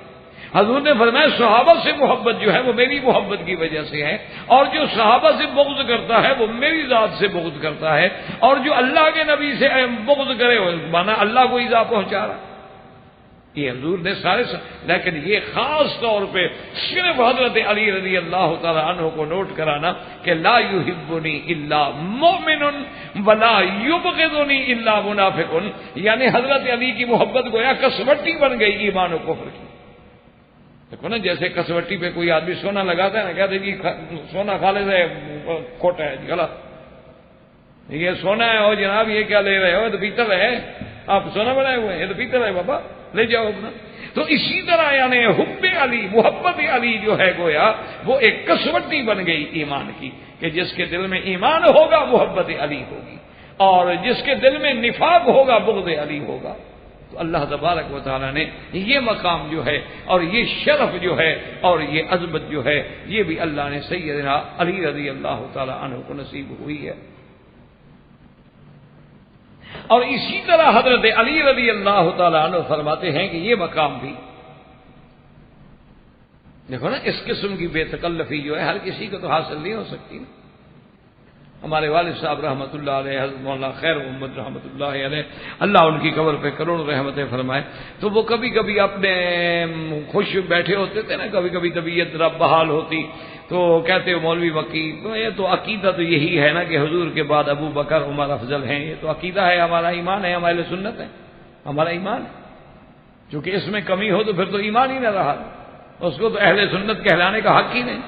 حضور نے فرمایا صحابہ سے محبت جو ہے وہ میری محبت کی وجہ سے ہے، اور جو صحابہ سے بغض کرتا ہے وہ میری ذات سے بغض کرتا ہے، اور جو اللہ کے نبی سے بغض کرے مانا اللہ کو ایذا پہنچا رہا۔ یہ حضور نے سارے لیکن یہ خاص طور پہ صرف حضرت علی رضی اللہ تعالی عنہ کو نوٹ کرانا کہ لا یحبنی الا مؤمن ولا یبغضنی الا منافق، یعنی حضرت علی کی محبت گویا کسوٹی بن گئی ایمان و کفر کی۔ دیکھو نا، جیسے کسوٹی پہ کوئی آدمی سونا لگاتا ہے نا، کہتے ہیں جی سونا خالص ہے، کھوٹا ہے، غلط، یہ سونا ہے، اور جناب یہ کیا لے رہے ہو، یہ تو پیتل ہے، آپ سونا بنائے ہوئے ہیں، یہ تو پیتل ہے بابا، لے جاؤ اپنا۔ تو اسی طرح یعنی حب علی، محبت علی جو ہے گویا وہ ایک کسوٹی بن گئی ایمان کی، کہ جس کے دل میں ایمان ہوگا محبت علی ہوگی، اور جس کے دل میں نفاق ہوگا بغض علی ہوگا۔ تو اللہ تبارک و تعالیٰ نے یہ مقام جو ہے اور یہ شرف جو ہے اور یہ عظمت جو ہے یہ بھی اللہ نے سیدنا علی رضی اللہ تعالیٰ عنہ کو نصیب ہوئی ہے۔ اور اسی طرح حضرت علی رضی اللہ تعالیٰ عنہ فرماتے ہیں کہ یہ مقام بھی دیکھو نا، اس قسم کی بے تکلفی جو ہے ہر کسی کو تو حاصل نہیں ہو سکتی۔ ہمارے والد صاحب رحمۃ اللہ علیہ، حضرت مولانا خیر محمد رحمۃ اللہ علیہ، اللہ ان کی قبر پہ کروڑوں رحمتیں فرمائے، تو وہ کبھی کبھی اپنے خوش بیٹھے ہوتے تھے نا، کبھی کبھی طبیعت رب بحال ہوتی تو کہتے ہو مولوی وکی، یہ تو عقیدہ تو یہی ہے نا کہ حضور کے بعد ابو بکر عمر افضل ہیں، یہ تو عقیدہ ہے، ہمارا ایمان ہے، ہمارے اہل سنت ہے، ہمارا ایمان ہے، چونکہ اس میں کمی ہو تو پھر تو ایمان ہی نہ رہا، اس کو تو اہل سنت کہلانے کا حق ہی نہیں۔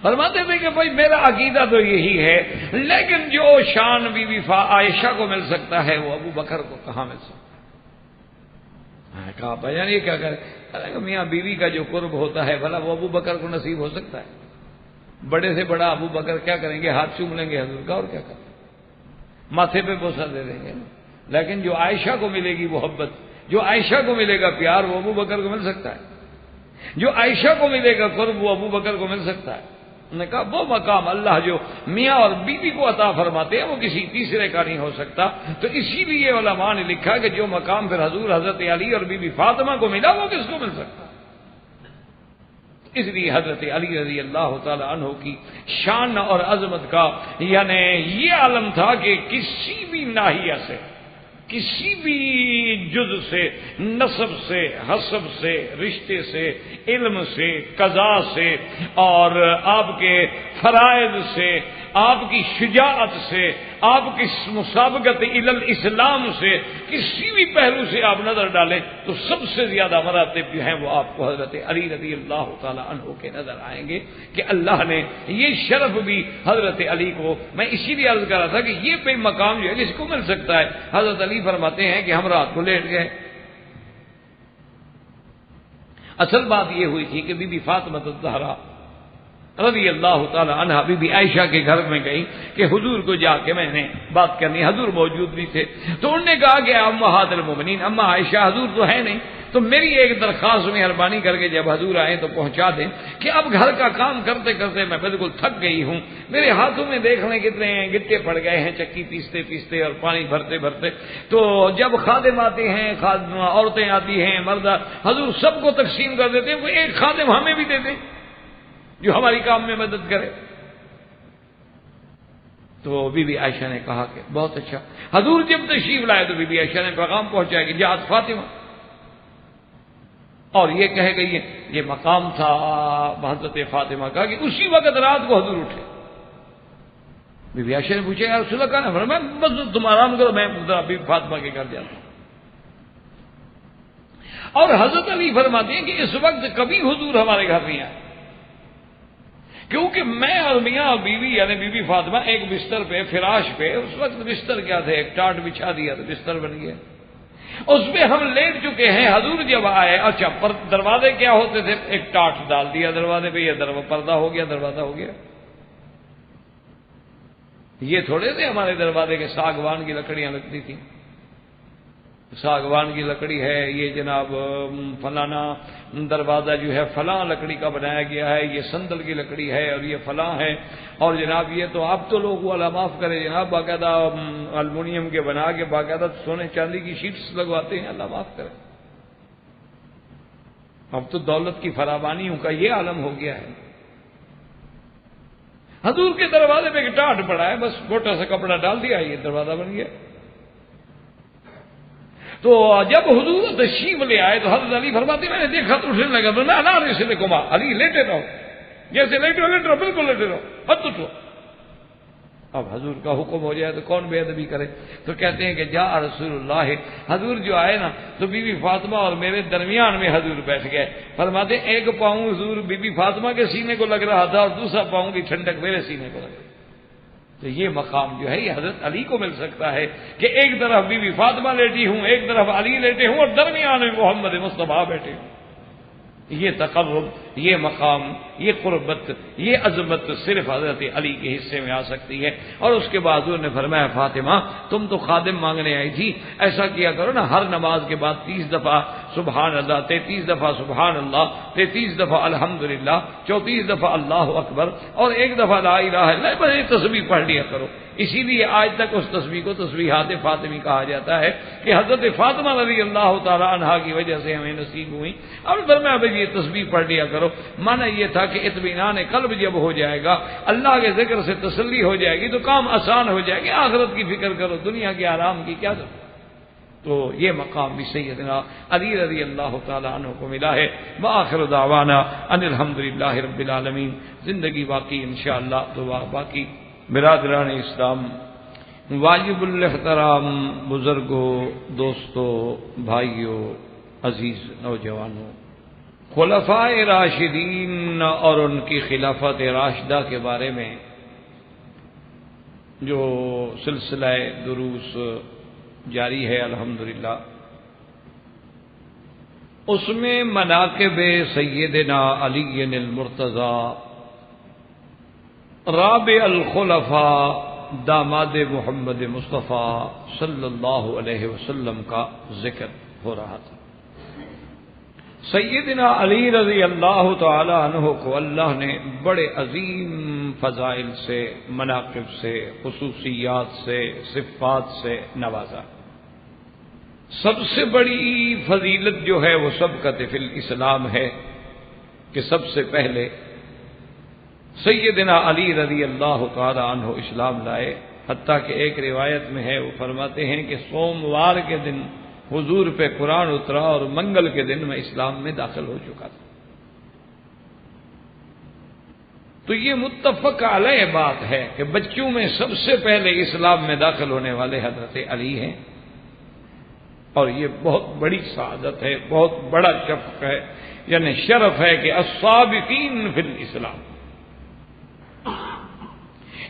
فرماتے تھے کہ بھائی میرا عقیدہ تو یہی ہے، لیکن جو شان بی بی عائشہ کو مل سکتا ہے وہ ابو بکر کو کہاں مل سکتا ہے؟ کہا بھائی یہ کیا کرے؟ میاں بیوی کا جو قرب ہوتا ہے بھلا وہ ابو بکر کو نصیب ہو سکتا ہے؟ بڑے سے بڑا ابو بکر کیا کریں گے؟ ہاتھ چوم لیں گے حضور کا، اور کیا کریں، ماتھے پہ بوسہ دے دیں گے، لیکن جو عائشہ کو ملے گی محبت، جو عائشہ کو ملے گا پیار، وہ ابو بکر کو مل سکتا ہے؟ جو عائشہ کو ملے گا قرب وہ ابو بکر کو مل سکتا ہے؟ نے کہا وہ مقام اللہ جو میاں اور بیوی کو عطا فرماتے ہیں وہ کسی تیسرے کا نہیں ہو سکتا۔ تو اسی لیے علماء نے لکھا کہ جو مقام پھر حضور حضرت علی اور بی بی فاطمہ کو ملا وہ کس کو مل سکتا؟ اس لیے حضرت علی رضی اللہ تعالی عنہ کی شان اور عظمت کا یعنی یہ عالم تھا کہ کسی بھی ناحیہ سے، کسی بھی جز سے، نسب سے، حسب سے، رشتے سے، علم سے، قضا سے، اور آپ کے فرائض سے، آپ کی شجاعت سے، آپ کی مسابقت الی الاسلام سے، کسی بھی پہلو سے آپ نظر ڈالیں تو سب سے زیادہ مراتب جو ہیں وہ آپ کو حضرت علی رضی اللہ تعالی عنہ کے نظر آئیں گے کہ اللہ نے یہ شرف بھی حضرت علی کو، میں اسی لیے عرض کر رہا تھا کہ یہ پہ مقام جو ہے جس کو مل سکتا ہے۔ حضرت علی فرماتے ہیں کہ ہم رات کو لیٹ گئے، اصل بات یہ ہوئی تھی کہ بی بی فاطمہ الزہرا رضی اللہ تعالی عنہا بی بی عائشہ کے گھر میں گئی کہ حضور کو جا کے میں نے بات کرنی، حضور موجود بھی تھے، تو انہوں نے کہا کہ امہات المومنین، اما عائشہ حضور تو ہے نہیں، تو میری ایک درخواست مہربانی کر کے جب حضور آئے تو پہنچا دیں کہ اب گھر کا کام کرتے کرتے میں بالکل تھک گئی ہوں، میرے ہاتھوں میں دیکھ لیں کتنے گٹے پڑ گئے ہیں چکی پیستے پیستے اور پانی بھرتے بھرتے۔ تو جب خادم آتے ہیں، عورتیں آتی ہیں، مرد، حضور سب کو تقسیم کر دیتے ہیں، کوئی ایک خادم ہمیں بھی دے دیں جو ہماری کام میں مدد کرے۔ تو بی بی عائشہ نے کہا کہ بہت اچھا۔ حضور جب تشریف لائے تو بی بی عائشہ نے پیغام پہنچایا کہ جہاد فاطمہ، اور یہ کہہ گئی ہے، یہ مقام تھا حضرت فاطمہ کا کہ اسی وقت رات کو حضور اٹھے۔ بی بی عائشہ نے پوچھا یا رسول اللہ کا نفر، میں بس تم آرام کرو، میں بی بی فاطمہ کے گھر جاتا ہوں۔ اور حضرت علی فرماتے ہیں کہ اس وقت کبھی حضور ہمارے گھر نہیں آئے، کیونکہ میں اور میاں اور بیوی یعنی بی بی فاطمہ ایک بستر پہ، فراش پہ، اس وقت بستر کیا تھے، ایک ٹاٹ بچھا دیا تو بستر بن گیا، اس پہ ہم لیٹ چکے ہیں۔ حضور جب آئے، اچھا دروازے کیا ہوتے تھے، ایک ٹاٹ ڈال دیا دروازے پہ، یہ پردہ ہو گیا، دروازہ ہو گیا۔ یہ تھوڑے تھے ہمارے دروازے کے ساگوان کی لکڑیاں لگتی تھیں، ساگوان کی لکڑی ہے، یہ جناب فلانا دروازہ جو ہے فلاں لکڑی کا بنایا گیا ہے، یہ سندل کی لکڑی ہے اور یہ فلاں ہے، اور جناب یہ تو اب تو لوگ اللہ معاف کرے جناب باقاعدہ المونیم کے بنا کے باقاعدہ سونے چاندی کی شیٹس لگواتے ہیں، اللہ معاف کرے۔ اب تو دولت کی فراوانیوں کا یہ عالم ہو گیا ہے۔ حضور کے دروازے پہ ایک ٹاٹ پڑا ہے، بس موٹا سا کپڑا ڈال دیا، یہ دروازہ بن گیا۔ تو جب حضور تشریف لے آئے تو حضرت علی فرماتے میں نے دیکھا تو اٹھنے لگا، تو میں انار سے دیکھوں علی لیٹے رہو، جیسے لیٹے رہو، بالکل لیٹے رہو، مت اٹھو۔ اب حضور کا حکم ہو جائے تو کون بے ادبی کرے؟ تو کہتے ہیں کہ جا رسول اللہ، حضور جو آئے نا تو بی بی فاطمہ اور میرے درمیان میں حضور بیٹھ گئے۔ فرماتے ایک پاؤں حضور بی بی فاطمہ کے سینے کو لگ رہا تھا اور دوسرا پاؤں کی ٹھنڈک میرے سینے کو لگ رہی۔ تو یہ مقام جو ہے یہ حضرت علی کو مل سکتا ہے کہ ایک طرف بی بی فاطمہ لیٹی ہوں، ایک طرف علی لیٹے ہوں اور درمیان میں محمد مصطفیٰ بیٹھے ہوں۔ یہ تقرب، یہ مقام، یہ قربت، یہ عظمت صرف حضرت علی کے حصے میں آ سکتی ہے۔ اور اس کے بعد حضور نے فرمایا فاطمہ تم تو خادم مانگنے آئی تھی، ایسا کیا کرو نا ہر نماز کے بعد 30 دفعہ سبحان اللہ، 33 دفعہ سبحان اللہ، 33 دفعہ الحمدللہ، 34 دفعہ اللہ اکبر اور 1 دفعہ لا الہ الا اللہ، بس یہ تسبیح پڑھ لیا کرو۔ اسی لیے آج تک اس تسبیح کو تسبیحات فاطمی کہا جاتا ہے کہ حضرت فاطمہ رضی اللہ تعالی عنہا کی وجہ سے ہمیں نصیب ہوئی۔ اب فرمایا بھائی یہ تسبیح پڑھ لیا کرو، معنی یہ تھا کہ اطمینان قلب جب ہو جائے گا، اللہ کے ذکر سے تسلی ہو جائے گی تو کام آسان ہو جائے گی، آخرت کی فکر کرو، دنیا کے آرام کی کیا ضرورت۔ تو یہ مقام بھی سیدنا علی رضی اللہ تعالی عنہ کو ملا ہے۔ وآخر دعوانا ان الحمدللہ رب العالمین۔ زندگی باقی انشاءاللہ تو باقی۔ برادران اسلام، واجب الاحترام بزرگوں، دوستوں، بھائیوں، عزیز نوجوانوں، خلفائے راشدین اور ان کی خلافت راشدہ کے بارے میں جو سلسلہ دروس جاری ہے الحمدللہ، اس میں مناقب سیدنا علی المرتضی رابع الخلفاء داماد محمد مصطفیٰ صلی اللہ علیہ وسلم کا ذکر ہو رہا تھا۔ سیدنا علی رضی اللہ تعالی عنہ کو اللہ نے بڑے عظیم فضائل سے، مناقب سے، خصوصیات سے، صفات سے نوازا۔ سب سے بڑی فضیلت جو ہے وہ سبقت فی الاسلام ہے کہ سب سے پہلے سیدنا علی رضی اللہ تعالی عنہ اسلام لائے، حتیٰ کہ ایک روایت میں ہے وہ فرماتے ہیں کہ سوموار کے دن حضور پہ قرآن اترا اور منگل کے دن میں اسلام میں داخل ہو چکا تھا۔ تو یہ متفق علیہ بات ہے کہ بچوں میں سب سے پہلے اسلام میں داخل ہونے والے حضرت علی ہیں، اور یہ بہت بڑی سعادت ہے، بہت بڑا شرف ہے، یعنی شرف ہے کہ السابقین فی الاسلام۔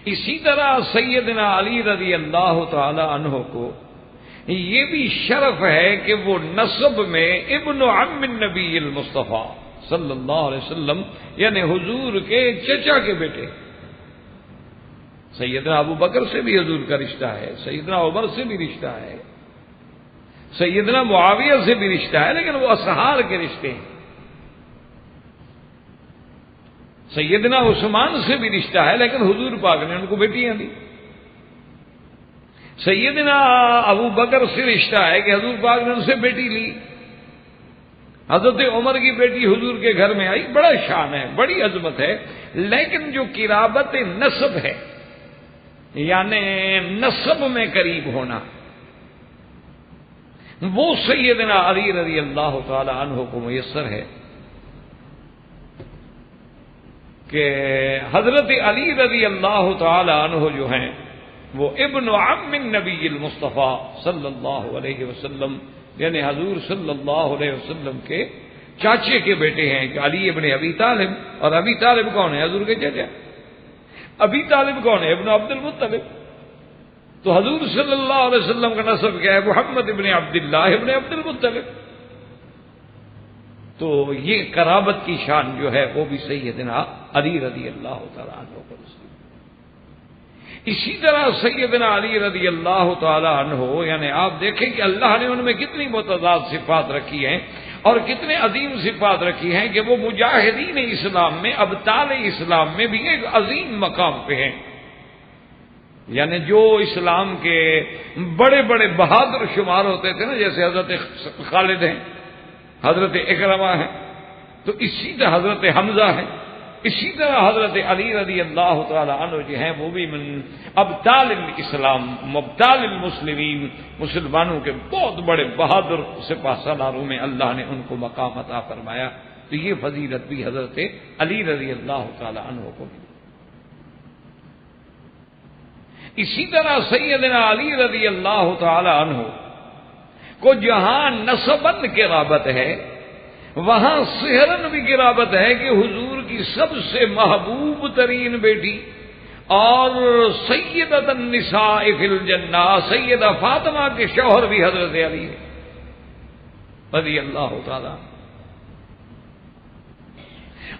اسی طرح سیدنا علی رضی اللہ تعالی عنہ کو یہ بھی شرف ہے کہ وہ نسب میں ابن عم النبی المصطفیٰ صلی اللہ علیہ وسلم یعنی حضور کے چچا کے بیٹے۔ سیدنا ابو بکر سے بھی حضور کا رشتہ ہے، سیدنا عمر سے بھی رشتہ ہے، سیدنا معاویہ سے بھی رشتہ ہے لیکن وہ اسحار کے رشتے ہیں. سیدنا عثمان سے بھی رشتہ ہے لیکن حضور پاک نے ان کو بیٹیاں دی. سیدنا ابو بکر سے رشتہ ہے کہ حضور پاک نے ان سے بیٹی لی. حضرت عمر کی بیٹی حضور کے گھر میں آئی. بڑا شان ہے, بڑی عظمت ہے. لیکن جو قرابت نسب ہے یعنی نسب میں قریب ہونا, وہ سیدنا علی رضی اللہ تعالی عنہ کو میسر ہے کہ حضرت علی رضی اللہ تعالی عنہ جو ہیں وہ ابن عم النبی المصطفیٰ صلی اللہ علیہ وسلم یعنی حضور صلی اللہ علیہ وسلم کے چاچے کے بیٹے ہیں کہ علی ابن ابی طالب. اور ابی طالب کون ہے؟ حضور کے چچا. ابی طالب کون ہے؟ ابن عبد المطلب. تو حضور صلی اللہ علیہ وسلم کا نسب کیا ہے؟ محمد ابن عبداللہ ابن عبد المطلب. تو یہ قرابت کی شان جو ہے وہ بھی سیدنا علی رضی اللہ تعالیٰ عنہ کو نصیب. اسی طرح سیدنا علی رضی اللہ تعالی عنہ یعنی آپ دیکھیں کہ اللہ نے ان میں کتنی متضاد صفات رکھی ہیں اور کتنے عظیم صفات رکھی ہیں کہ وہ مجاہدین اسلام میں ابطال اسلام میں بھی ایک عظیم مقام پہ ہیں. یعنی جو اسلام کے بڑے بڑے بہادر شمار ہوتے تھے نا, جیسے حضرت خالد ہیں, حضرت اکرمہ ہیں, تو اسی طرح حضرت حمزہ ہیں, اسی طرح حضرت علی رضی اللہ تعالی عنہ جو ہیں وہ بھی من ابطال الاسلام مبطال المسلمین, مسلمانوں کے بہت بڑے بہادر سپاہ سالاروں میں اللہ نے ان کو مقام عطا فرمایا. تو یہ فضیلت بھی حضرت علی رضی اللہ تعالی عنہ کو ملی. اسی طرح سیدنا علی رضی اللہ تعالی عنہ کو جہاں نسباً قرابت ہے وہاں صہراً بھی قرابت ہے کہ حضور کی سب سے محبوب ترین بیٹی اور سیدۃ النساء فی الجنہ سیدہ فاطمہ کے شوہر بھی حضرت علی رضی اللہ تعالی.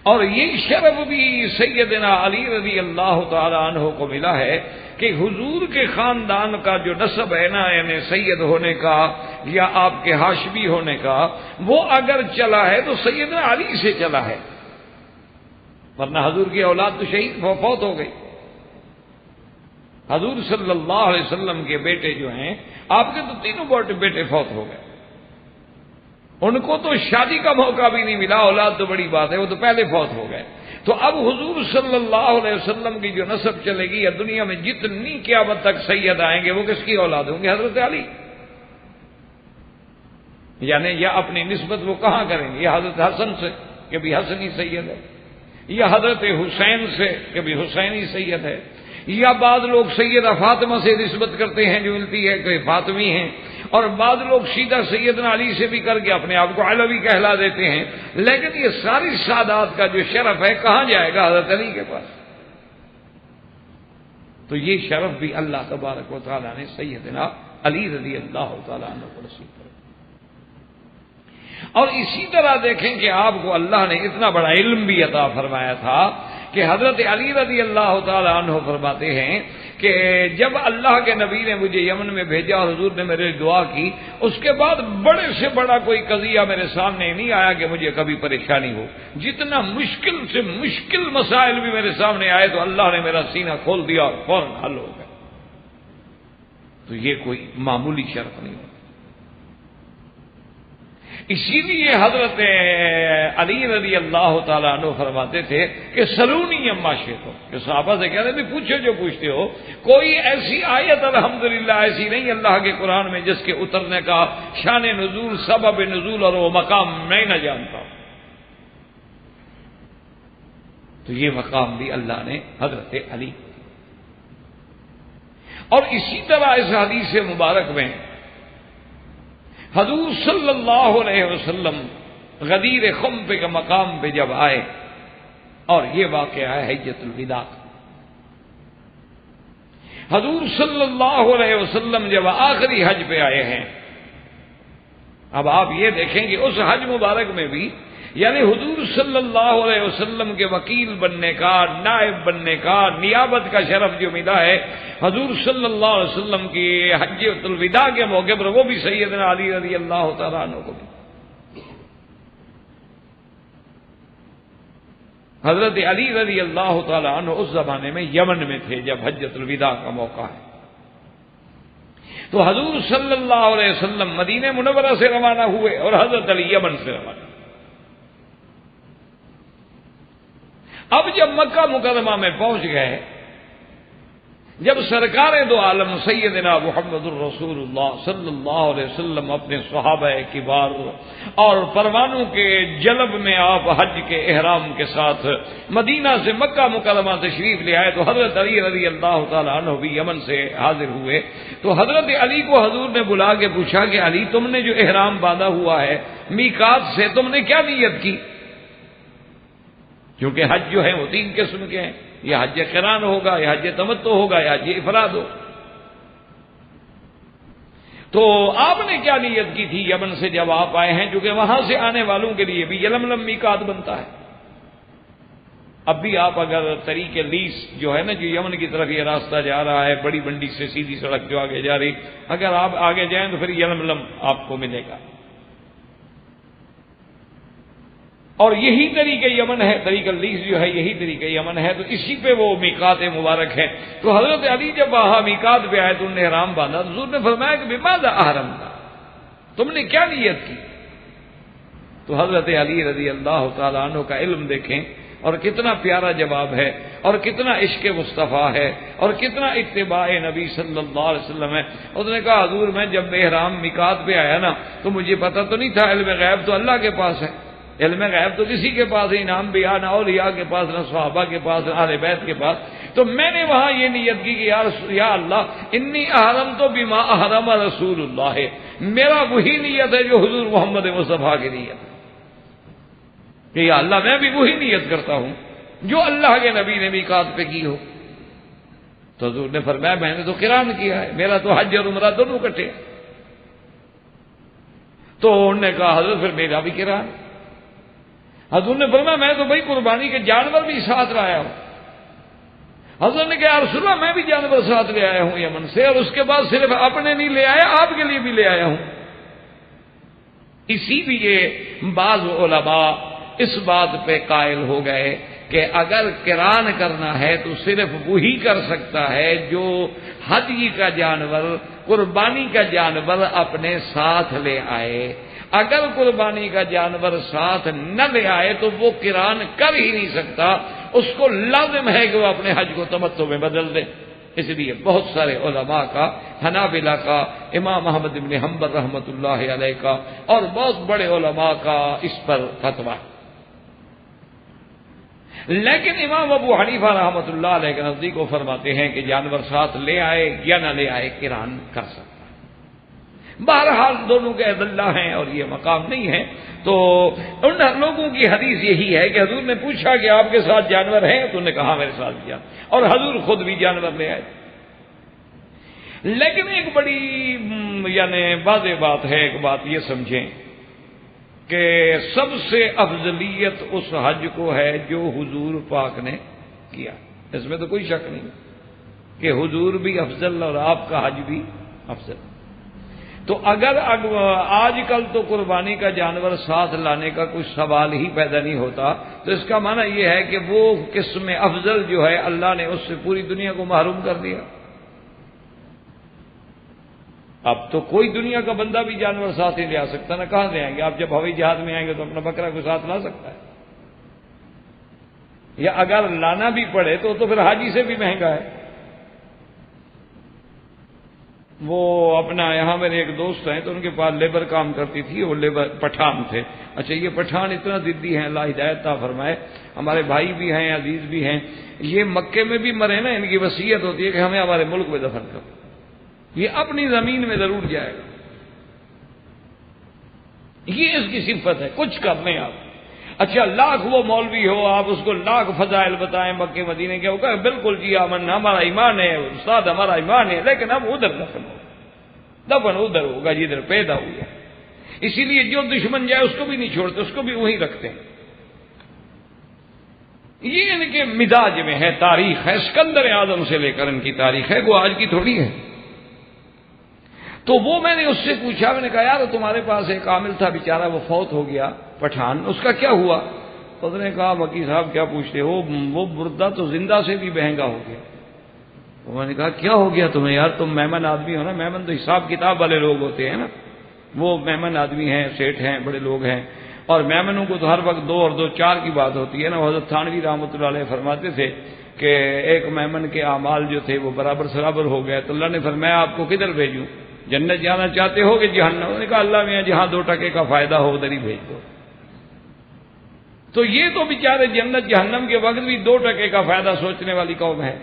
اور یہ شرف بھی سیدنا علی رضی اللہ تعالی عنہ کو ملا ہے کہ حضور کے خاندان کا جو نسب ہے نا یعنی سید ہونے کا یا آپ کے ہاشمی ہونے کا, وہ اگر چلا ہے تو سیدنا علی سے چلا ہے, ورنہ حضور کی اولاد تو شہید فوت ہو گئی. حضور صلی اللہ علیہ وسلم کے بیٹے جو ہیں آپ کے تو تینوں بیٹے فوت ہو گئے. ان کو تو شادی کا موقع بھی نہیں ملا, اولاد تو بڑی بات ہے, وہ تو پہلے فوت ہو گئے. تو اب حضور صلی اللہ علیہ وسلم کی جو نسب چلے گی یا دنیا میں جتنی قیامت تک سید آئیں گے وہ کس کی اولاد ہوں گے؟ حضرت علی. یعنی یا اپنی نسبت وہ کہاں کریں گے؟ یا حضرت حسن سے کہ بھی حسنی سید ہے, یا حضرت حسین سے کہ بھی حسینی سید ہے, یا بعض لوگ سیدہ فاطمہ سے نسبت کرتے ہیں جو ملتی ہے کہ فاطمی ہیں, اور بعض لوگ سیدھا سیدنا علی سے بھی کر کے اپنے آپ کو علوی کہلا دیتے ہیں. لیکن یہ ساری سادات کا جو شرف ہے کہاں جائے گا؟ حضرت علی کے پاس. تو یہ شرف بھی اللہ تبارک و تعالیٰ نے سیدنا علی رضی اللہ تعالیٰ عنہ کو نصیب کیا. اور اسی طرح دیکھیں کہ آپ کو اللہ نے اتنا بڑا علم بھی عطا فرمایا تھا کہ حضرت علی رضی اللہ تعالی عنہ فرماتے ہیں کہ جب اللہ کے نبی نے مجھے یمن میں بھیجا اور حضور نے میرے دعا کی, اس کے بعد بڑے سے بڑا کوئی قضیہ میرے سامنے نہیں آیا کہ مجھے کبھی پریشانی ہو. جتنا مشکل سے مشکل مسائل بھی میرے سامنے آئے تو اللہ نے میرا سینہ کھول دیا اور فوراً حل ہو گیا. تو یہ کوئی معمولی شرف نہیں ہے. اسی لیے حضرت علی رضی اللہ تعالیٰ عنہ فرماتے تھے کہ سلونی اما شئتم, کہ صحابہ سے کہتے ہیں پوچھو جو پوچھتے ہو. کوئی ایسی آیت الحمدللہ ایسی نہیں اللہ کے قرآن میں جس کے اترنے کا شان نزول سبب نزول اور وہ مقام میں نہ جانتا ہوں. تو یہ مقام بھی اللہ نے حضرت علی. اور اسی طرح اس حدیث مبارک میں حضور صلی اللہ علیہ وسلم غدیر خم پہ کے مقام پہ جب آئے, اور یہ واقعہ ہے حجۃ الوداع. حضور صلی اللہ علیہ وسلم جب آخری حج پہ آئے ہیں, اب آپ یہ دیکھیں کہ اس حج مبارک میں بھی یعنی حضور صلی اللہ علیہ وسلم کے وکیل بننے کا، نائب بننے کا، نیابت کا شرف جو ملا ہے حضور صلی اللہ علیہ وسلم کی حجۃ الوداع کے موقع پر، وہ بھی سیدنا علی رضی اللہ تعالیٰ عنہ کو بھی۔ حضرت علی رضی اللہ تعالیٰ عنہ اس زمانے میں یمن میں تھے جب حجۃ الوداع کا موقع ہے، تو حضور صلی اللہ علیہ وسلم مدینہ منورہ سے روانہ ہوئے اور حضرت علی یمن سے روانہ۔ اب جب مکہ مکرمہ میں پہنچ گئے، جب سرکار دو عالم سیدنا محمد الرسول اللہ صلی اللہ علیہ وسلم اپنے صحابہ کبار اور پروانوں کے جلب میں آپ حج کے احرام کے ساتھ مدینہ سے مکہ مکرمہ تشریف لے آئے، تو حضرت علی رضی اللہ تعالیٰ عنہ بھی یمن سے حاضر ہوئے۔ تو حضرت علی کو حضور نے بلا کے پوچھا کہ علی، تم نے جو احرام باندھا ہوا ہے میقات سے، تم نے کیا نیت کی؟ کیونکہ حج جو ہے وہ 3 قسم کے ہیں، یہ حج قران ہوگا، یا حج تمتع ہوگا، یا حج افراد ہو۔ تو آپ نے کیا نیت کی تھی یمن سے جب آپ آئے ہیں؟ کیونکہ وہاں سے آنے والوں کے لیے بھی یلملم میقات بنتا ہے۔ اب بھی آپ اگر طریق لیس جو ہے نا، جو یمن کی طرف یہ راستہ جا رہا ہے بڑی منڈی سے سیدھی سڑک جو آگے جا رہی، اگر آپ آگے جائیں تو پھر یلملم آپ کو ملے گا، اور یہی طریقہ یمن ہے، طریقہ لیس جو ہے یہی طریقہ یمن ہے، تو اسی پہ وہ میقات مبارک ہے۔ تو حضرت علی جب وہاں میقات پہ آئے تو انہوں نے احرام باندھا، حضور نے فرمایا کہ بماذا احرمت، تم نے کیا نیت کی؟ تو حضرت علی رضی اللہ تعالیٰ عنہ کا علم دیکھیں، اور کتنا پیارا جواب ہے، اور کتنا عشق مصطفیٰ ہے، اور کتنا اتباع نبی صلی اللہ علیہ وسلم ہے۔ اس نے کہا حضور میں جب احرام میقات پہ آیا نا تو مجھے پتہ تو نہیں تھا، علم غیب تو اللہ کے پاس ہے، علم غیب تو کسی کے پاس نہیں، نہ انبیاء نہ اولیاء کے پاس، نہ صحابہ کے پاس، نہ اہل بیت کے پاس۔ تو میں نے وہاں یہ نیت کی کہ یا اللہ انی احرمت بما احرم رسول اللہ، میرا وہی نیت ہے جو حضور محمد مصطفیٰ کی نیت ہے، کہ یا اللہ میں بھی وہی نیت کرتا ہوں جو اللہ کے نبی نے میقات پہ کی ہو۔ تو حضور نے فرمایا میں نے تو قران کیا ہے، میرا تو حج اور عمرہ دونوں کٹے۔ تو انہوں نے کہا حضرت پھر میرا بھی قران۔ حضور نے فرمایا میں تو بھائی قربانی کے جانور بھی ساتھ لایا ہوں۔ حضرت نے کہا یا رسول اللہ میں بھی جانور ساتھ لے آیا ہوں یمن سے، اور اس کے بعد صرف اپنے نہیں لے آیا، آپ کے لیے بھی لے آیا ہوں۔ اسی لیے بعض علماء اس بات پہ قائل ہو گئے کہ اگر قران کرنا ہے تو صرف وہی کر سکتا ہے جو ہدی کا جانور، قربانی کا جانور اپنے ساتھ لے آئے۔ اگر قربانی کا جانور ساتھ نہ لے آئے تو وہ قران کر ہی نہیں سکتا، اس کو لازم ہے کہ وہ اپنے حج کو تمتع میں بدل دے۔ اس لیے بہت سارے علماء کا، حنابلہ کا، امام احمد بن حنبل رحمۃ اللہ علیہ کا، اور بہت بڑے علماء کا اس پر فتویٰ۔ لیکن امام ابو حنیفہ رحمۃ اللہ علیہ کے نزدیک وہ فرماتے ہیں کہ جانور ساتھ لے آئے یا نہ لے آئے قران کر سکتا۔ بہرحال دونوں کے ادلہ ہیں اور یہ مقام نہیں ہے۔ تو ان لوگوں کی حدیث یہی ہے کہ حضور نے پوچھا کہ آپ کے ساتھ جانور ہیں؟ تو انہوں نے کہا میرے ساتھ بھی جانور، اور حضور خود بھی جانور لے آئے۔ لیکن ایک بڑی یعنی واضح بات ہے، ایک بات یہ سمجھیں کہ سب سے افضلیت اس حج کو ہے جو حضور پاک نے کیا، اس میں تو کوئی شک نہیں کہ حضور بھی افضل اور آپ کا حج بھی افضل۔ تو اگر آج کل تو قربانی کا جانور ساتھ لانے کا کوئی سوال ہی پیدا نہیں ہوتا، تو اس کا معنی یہ ہے کہ وہ قسم افضل جو ہے اللہ نے اس سے پوری دنیا کو محروم کر دیا۔ اب تو کوئی دنیا کا بندہ بھی جانور ساتھ ہی لے آ سکتا، نہ کہاں سے آئیں گے آپ؟ جب ہوائی جہاز میں آئیں گے تو اپنا بکرا کو ساتھ لا سکتا ہے، یا اگر لانا بھی پڑے تو پھر حاجی سے بھی مہنگا ہے۔ وہ اپنا یہاں میرے ایک دوست ہیں تو ان کے پاس لیبر کام کرتی تھی، وہ لیبر پٹھان تھے۔ اچھا یہ پٹھان اتنا ضدی ہیں، اللہ ہدایت عطا فرمائے، ہمارے بھائی بھی ہیں، عزیز بھی ہیں، یہ مکے میں بھی مرے نا ان کی وصیت ہوتی ہے کہ ہمیں ہمارے ملک میں دفن کرو، یہ اپنی زمین میں ضرور جائے گا، یہ اس کی صفت ہے، کچھ کم نہیں آپ۔ اچھا لاکھ وہ مولوی ہو، آپ اس کو لاکھ فضائل بتائیں مکے مدینے کے، وہ کہے بالکل جی آمن ہمارا ایمان ہے، استاد ہمارا ایمان ہے، لیکن اب ادھر دفن ادھر ہوگا جدھر پیدا ہوا۔ اسی لیے جو دشمن جائے اس کو بھی نہیں چھوڑتے، اس کو بھی وہیں رکھتے ہیں۔ یہ ان کے مزاج میں ہے، تاریخ ہے، اسکندر اعظم سے لے کر ان کی تاریخ ہے، وہ آج کی تھوڑی ہے۔ تو وہ میں نے اس سے پوچھا، میں نے کہا یار تمہارے پاس ایک عامل تھا بیچارہ، وہ فوت ہو گیا پٹھان، اس کا کیا ہوا؟ اس نے کہا وکیل صاحب کیا پوچھتے ہو، وہ مردہ تو زندہ سے بھی مہنگا ہو گیا۔ تو میں نے کہا کیا ہو گیا تمہیں یار، تم میمن آدمی ہو نا، میمن تو حساب کتاب والے لوگ ہوتے ہیں نا، وہ میمن آدمی ہیں، سیٹھ ہیں، بڑے لوگ ہیں، اور میمنوں کو تو ہر وقت 2 اور 2 4 کی بات ہوتی ہے نا۔ حضرت تھانوی رحمۃ اللہ علیہ فرماتے تھے کہ ایک میمن کے اعمال جو تھے وہ برابر سرابر ہو گئے، تو اللہ نے فرمایا آپ کو کدھر بھیجوں، جنت جانا چاہتے ہو کہ جہنم؟ انہوں نے کہا اللہ میاں جہاں 2 ٹکے کا فائدہ ہو ادھر ہی بھیج دو۔ تو یہ تو بیچارے جنت جہنم کے وقت بھی 2 ٹکے کا فائدہ سوچنے والی قوم ہے۔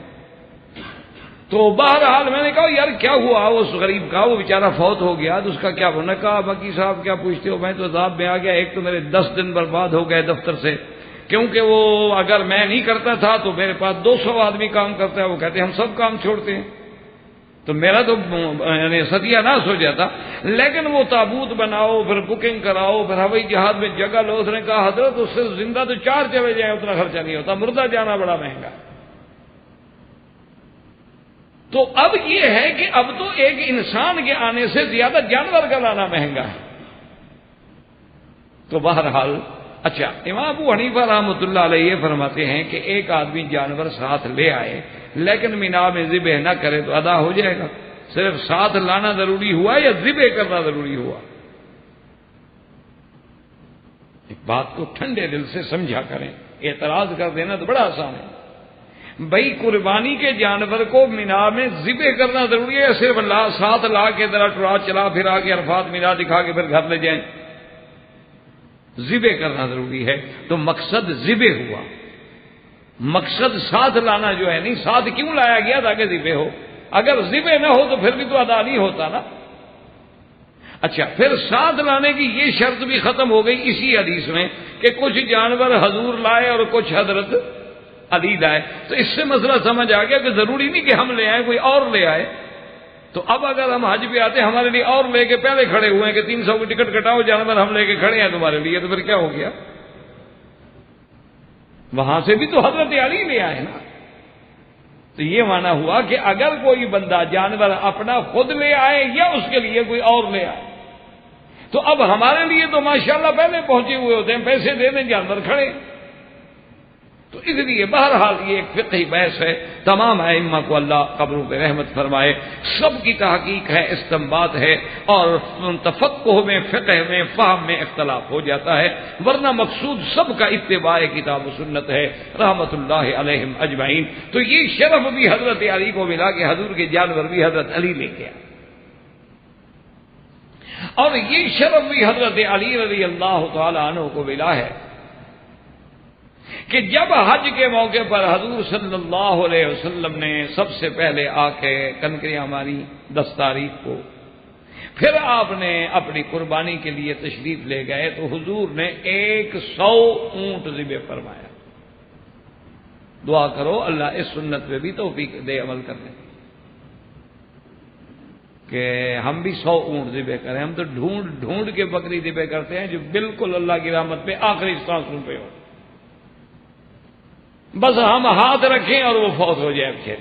تو بہرحال میں نے کہا یار کیا ہوا اس غریب کا، وہ بیچارہ فوت ہو گیا تو اس کا کیا ہونا؟ کہا باقی صاحب کیا پوچھتے ہو، میں تو عذاب میں آ گیا، ایک تو میرے 10 دن برباد ہو گئے دفتر سے، کیونکہ وہ اگر میں نہیں کرتا تھا تو میرے پاس 200 آدمی کام کرتا ہے، وہ کہتے ہیں ہم سب کام چھوڑتے ہیں، تو میرا تو یعنی ستیہ ناش ہو جاتا۔ لیکن وہ تابوت بناؤ، پھر بکنگ کراؤ، پھر ہوائی جہاز میں جگہ لو۔ اس نے کہا حضرت اس سے زندہ تو 4 چلے جائیں اتنا خرچہ نہیں ہوتا، مردہ جانا بڑا مہنگا۔ تو اب یہ ہے کہ اب تو ایک انسان کے آنے سے زیادہ جانور کا لانا مہنگا ہے۔ تو بہرحال اچھا، امام ابو حنیفہ رحمۃ اللہ علیہ یہ فرماتے ہیں کہ ایک آدمی جانور ساتھ لے آئے لیکن مینا میں ذبح نہ کرے تو ادا ہو جائے گا۔ صرف ساتھ لانا ضروری ہوا یا ذبح کرنا ضروری ہوا؟ ایک بات کو ٹھنڈے دل سے سمجھا کریں، اعتراض کر دینا تو بڑا آسان ہے۔ بھائی قربانی کے جانور کو مینا میں ذبح کرنا ضروری ہے یا صرف ساتھ لا کے ذرا ٹرا چلا پھرا کے عرفات مینا دکھا کے پھر گھر لے جائیں؟ ذبح کرنا ضروری ہے۔ تو مقصد ذبح ہوا، مقصد ساتھ لانا جو ہے نہیں، ساتھ کیوں لایا گیا تاکہ ذبح ہو؟ اگر ذبح نہ ہو تو پھر بھی تو ادا نہیں ہوتا نا۔ اچھا، پھر ساتھ لانے کی یہ شرط بھی ختم ہو گئی اسی حدیث میں کہ کچھ جانور حضور لائے اور کچھ حضرت علی لائے۔ تو اس سے مسئلہ سمجھ آ گیا کہ ضروری نہیں کہ ہم لے آئیں، کوئی اور لے آئے۔ تو اب اگر ہم حج پہ آتے ہیں ہمارے لیے اور لے کے پہلے کھڑے ہوئے ہیں کہ 300 کی ٹکٹ کٹاؤ، جانور ہم لے کے کھڑے ہیں تمہارے لیے، تو پھر کیا ہو گیا؟ وہاں سے بھی تو حضرت علی لے آئے نا۔ تو یہ مانا ہوا کہ اگر کوئی بندہ جانور اپنا خود لے آئے یا اس کے لیے کوئی اور لے آئے، تو اب ہمارے لیے تو ماشاءاللہ پہلے پہنچے ہوئے ہوتے ہیں، پیسے دے دیں جانور کھڑے۔ تو اس لیے بہرحال یہ ایک فقہی بحث ہے، تمام ائمہ کو اللہ قبروں پہ رحمت فرمائے، سب کی تحقیق ہے، استنباط ہے، اور تفقہ میں، فقہ میں، فہم میں اختلاف ہو جاتا ہے، ورنہ مقصود سب کا اتباع کتاب و سنت ہے رحمت اللہ علیہم اجمعین۔ تو یہ شرف بھی حضرت علی کو ملا کہ حضور کے جانور بھی حضرت علی لے کے آئے، اور یہ شرف بھی حضرت علی رضی اللہ تعالی عنہ کو ملا ہے کہ جب حج کے موقع پر حضور صلی اللہ علیہ وسلم نے سب سے پہلے آ کے کنکریاں ماری 10 تاریخ کو، پھر آپ نے اپنی قربانی کے لیے تشریف لے گئے تو حضور نے 100 اونٹ ذبح فرمایا۔ دعا کرو اللہ اس سنت پہ بھی توفیق دے عمل کرنے کہ ہم بھی 100 اونٹ ذبح کریں۔ ہم تو ڈھونڈ ڈھونڈ کے بکری ذبح کرتے ہیں جو بالکل اللہ کی رحمت پہ آخری سانسوں پہ ہو، بس ہم ہاتھ رکھیں اور وہ فوت ہو جائے بچے،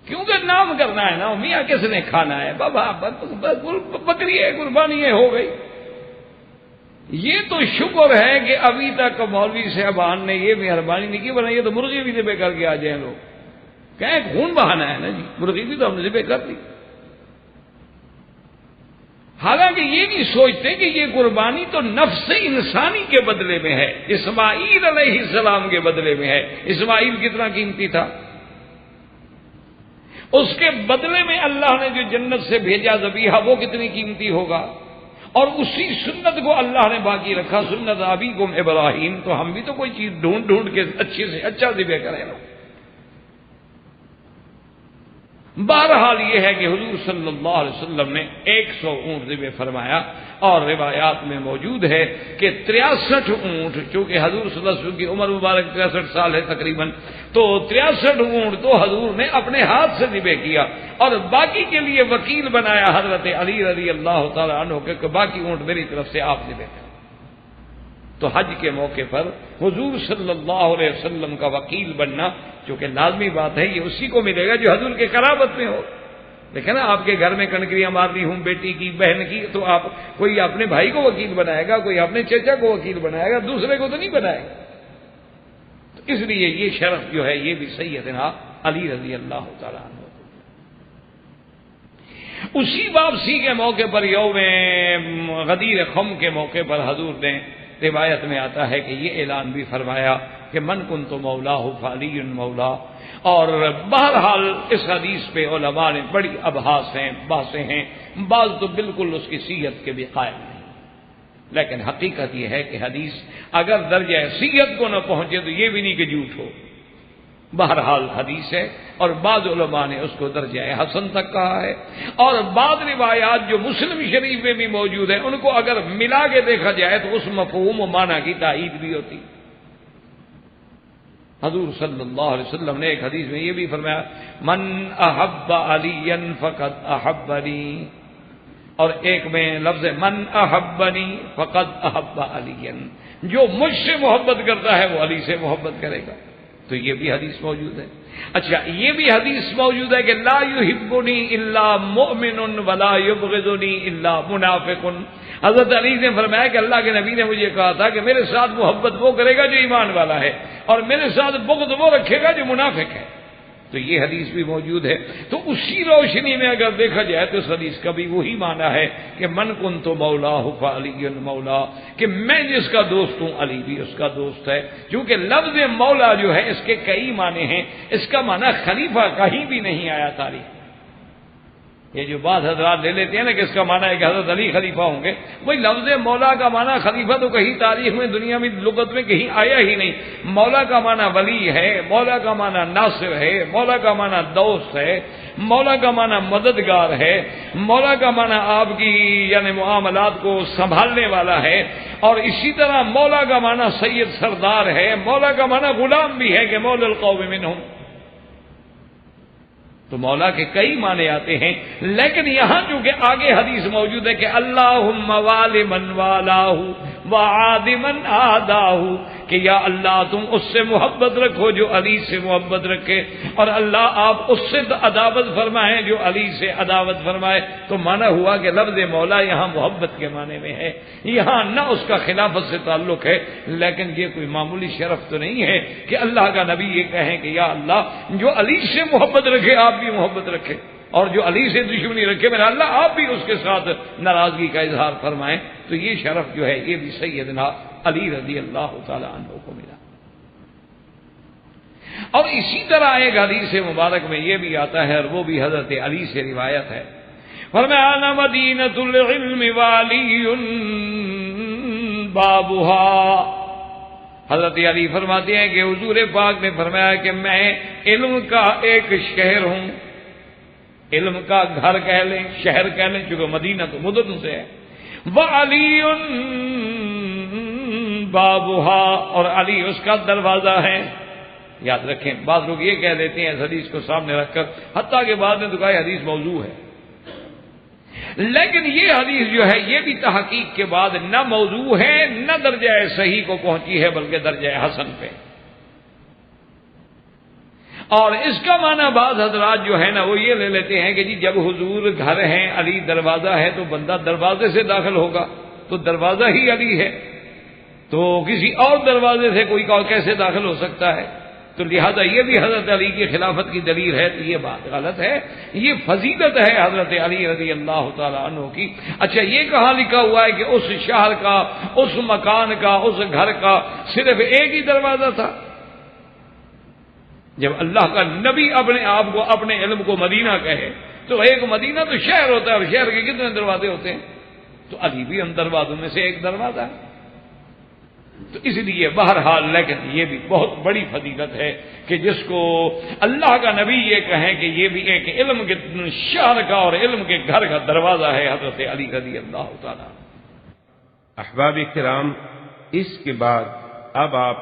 کیونکہ نام کرنا ہے نا، میاں کس نے کھانا ہے، بابا بکری ہے، قربانی ہے، ہو گئی۔ یہ تو شکر ہے کہ ابھی تک مولوی صاحبان نے یہ مہربانی نہیں کی، ورنہ یہ تو مرغی بھی ذبح کر کے آ جائیں لوگ، کہیں خون بہانا ہے نا جی، مرغی بھی تو ہم نے ذبح کر دی۔ حالانکہ یہ نہیں سوچتے کہ یہ قربانی تو نفس انسانی کے بدلے میں ہے، اسماعیل علیہ السلام کے بدلے میں ہے۔ اسماعیل کتنا قیمتی تھا، اس کے بدلے میں اللہ نے جو جنت سے بھیجا ذبیحہ وہ کتنی قیمتی ہوگا، اور اسی سنت کو اللہ نے باقی رکھا، سنت ابیکم ابراہیم۔ تو ہم بھی تو کوئی چیز ڈھونڈ ڈھونڈ کے اچھے سے اچھا ذبح کریں نا۔ بہرحال یہ ہے کہ حضور صلی اللہ علیہ وسلم نے 100 اونٹ ذبح فرمایا، اور روایات میں موجود ہے کہ 63 اونٹ، چونکہ حضور صلی اللہ علیہ وسلم کی عمر مبارک 63 سال ہے تقریباً، تو 63 اونٹ تو حضور نے اپنے ہاتھ سے ذبح کیا، اور باقی کے لیے وکیل بنایا حضرت علی رضی اللہ تعالی عنہ کہ باقی اونٹ میری طرف سے آپ ذبح کریں۔ تو حج کے موقع پر حضور صلی اللہ علیہ وسلم کا وکیل بننا چونکہ لازمی بات ہے، یہ اسی کو ملے گا جو حضور کے قرابت میں ہو۔ دیکھیں نا، آپ کے گھر میں کنکریاں مارنی ہوں بیٹی کی، بہن کی، تو آپ کوئی اپنے بھائی کو وکیل بنائے گا، کوئی اپنے چچا کو وکیل بنائے گا، دوسرے کو تو نہیں بنائے گا۔ تو اس لیے یہ شرف جو ہے یہ بھی سیدنا علی رضی اللہ تعالیٰ عنہ۔ اسی واپسی کے موقع پر یوم غدیر خم کے موقع پر حضور نے، روایت میں آتا ہے کہ یہ اعلان بھی فرمایا کہ من کنت مولاہ فعلی مولا، اور بہرحال اس حدیث پہ علماء نے بڑی ابحاث ہیں، بحثیں ہیں، بعض تو بالکل اس کی صحت کے بھی قائل نہیں، لیکن حقیقت یہ ہے کہ حدیث اگر درجہ صحت کو نہ پہنچے تو یہ بھی نہیں کہ جھوٹ ہو، بہرحال حدیث ہے، اور بعض علماء نے اس کو درجہ حسن تک کہا ہے، اور بعض روایات جو مسلم شریف میں بھی موجود ہیں ان کو اگر ملا کے دیکھا جائے تو اس مفہوم و معنی کی تائید بھی ہوتی۔ حضور صلی اللہ علیہ وسلم نے ایک حدیث میں یہ بھی فرمایا من احب علی فقد احبنی، اور ایک میں لفظ من احبنی فقد احب علی، جو مجھ سے محبت کرتا ہے وہ علی سے محبت کرے گا۔ تو یہ بھی حدیث موجود ہے۔ اچھا، یہ بھی حدیث موجود ہے کہ لا یحبنی الا مؤمن ولا یبغضنی الا منافق۔ حضرت علی نے فرمایا کہ اللہ کے نبی نے مجھے کہا تھا کہ میرے ساتھ محبت وہ کرے گا جو ایمان والا ہے، اور میرے ساتھ بغض وہ رکھے گا جو منافق ہے۔ تو یہ حدیث بھی موجود ہے۔ تو اسی روشنی میں اگر دیکھا جائے تو اس حدیث کا بھی وہی معنی ہے کہ من کنت مولاہ فعلی مولا، کہ میں جس کا دوست ہوں علی بھی اس کا دوست ہے۔ کیونکہ لفظ مولا جو ہے اس کے کئی معنی ہیں، اس کا معنی خلیفہ کہیں بھی نہیں آیا تاریخ۔ یہ جو بعض حضرات لے لیتے ہیں نا کہ اس کا معنی ہے کہ حضرت علی خلیفہ ہوں گے، وہی لفظ مولا کا معنی خلیفہ تو کہیں تاریخ میں دنیا میں لغت میں کہیں آیا ہی نہیں۔ مولا کا معنی ولی ہے، مولا کا معنی ناصر ہے، مولا کا معنی دوست ہے، مولا کا معنی مددگار ہے، مولا کا معنی آپ کی یعنی معاملات کو سنبھالنے والا ہے، اور اسی طرح مولا کا معنی سید سردار ہے، مولا کا معنی غلام بھی ہے کہ مولا القوم منہم۔ تو مولا کے کئی معنی آتے ہیں، لیکن یہاں چونکہ آگے حدیث موجود ہے کہ اللہم والی من والاہ وعاد من آداہ، کہ یا اللہ تم اس سے محبت رکھو جو علی سے محبت رکھے، اور اللہ آپ اس سے عداوت فرمائیں جو علی سے عداوت فرمائے۔ تو معنی ہوا کہ لفظ مولا یہاں محبت کے معنی میں ہے، یہاں نہ اس کا خلافت سے تعلق ہے، لیکن یہ کوئی معمولی شرف تو نہیں ہے کہ اللہ کا نبی یہ کہیں کہ یا اللہ جو علی سے محبت رکھے آپ بھی محبت رکھے، اور جو علی سے دشمنی رکھے میرا اللہ آپ بھی اس کے ساتھ ناراضگی کا اظہار فرمائیں۔ تو یہ شرف جو ہے یہ بھی سیدنا علی رضی اللہ تعالی عنہ کو ملا۔ اور اسی طرح ایک حدیث مبارک میں یہ بھی آتا ہے، اور وہ بھی حضرت علی سے روایت ہے، فرمایا انا مدینۃ العلم والی بابھا۔ حضرت علی فرماتے ہیں کہ حضور پاک نے فرمایا کہ میں علم کا ایک شہر ہوں، علم کا گھر کہہ لیں، شہر کہہ لیں، چونکہ مدینہ تو مدن سے ہے، وعلی بابھا، اور علی اس کا دروازہ ہے۔ یاد رکھیں، بعض لوگ یہ کہہ دیتے ہیں اس حدیث کو سامنے رکھ کر، حتیٰ کہ بعد میں تو کہا حدیث موضوع ہے، لیکن یہ حدیث جو ہے یہ بھی تحقیق کے بعد نہ موضوع ہے نہ درجہ صحیح کو پہنچی ہے، بلکہ درجہ حسن پہ۔ اور اس کا معنی بعض حضرات جو ہے نا وہ یہ لے لیتے ہیں کہ جی جب حضور گھر ہیں، علی دروازہ ہے، تو بندہ دروازے سے داخل ہوگا، تو دروازہ ہی علی ہے، تو کسی اور دروازے سے کوئی اور کیسے داخل ہو سکتا ہے؟ تو لہذا یہ بھی حضرت علی کی خلافت کی دلیل ہے، تو یہ بات غلط ہے، یہ فضیلت ہے حضرت علی رضی اللہ تعالی عنہ کی۔ اچھا، یہ کہاں لکھا ہوا ہے کہ اس شہر کا، اس مکان کا، اس گھر کا صرف ایک ہی دروازہ تھا؟ جب اللہ کا نبی اپنے آپ کو، اپنے علم کو مدینہ کہے تو ایک مدینہ تو شہر ہوتا ہے، اور شہر کے کتنے دروازے ہوتے ہیں؟ تو علی بھی ان دروازوں میں سے ایک دروازہ ہے۔ تو اس لیے بہرحال لیکن یہ بھی بہت بڑی فضیلت ہے کہ جس کو اللہ کا نبی یہ کہیں کہ یہ بھی ایک علم کے شہر کا اور علم کے گھر کا دروازہ ہے حضرت علی رضی اللہ تعالیٰ۔ احباب کرام، اس کے بعد اب آپ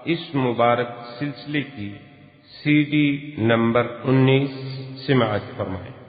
اس مبارک سلسلے کی CD نمبر 19 سماعت فرمائیں۔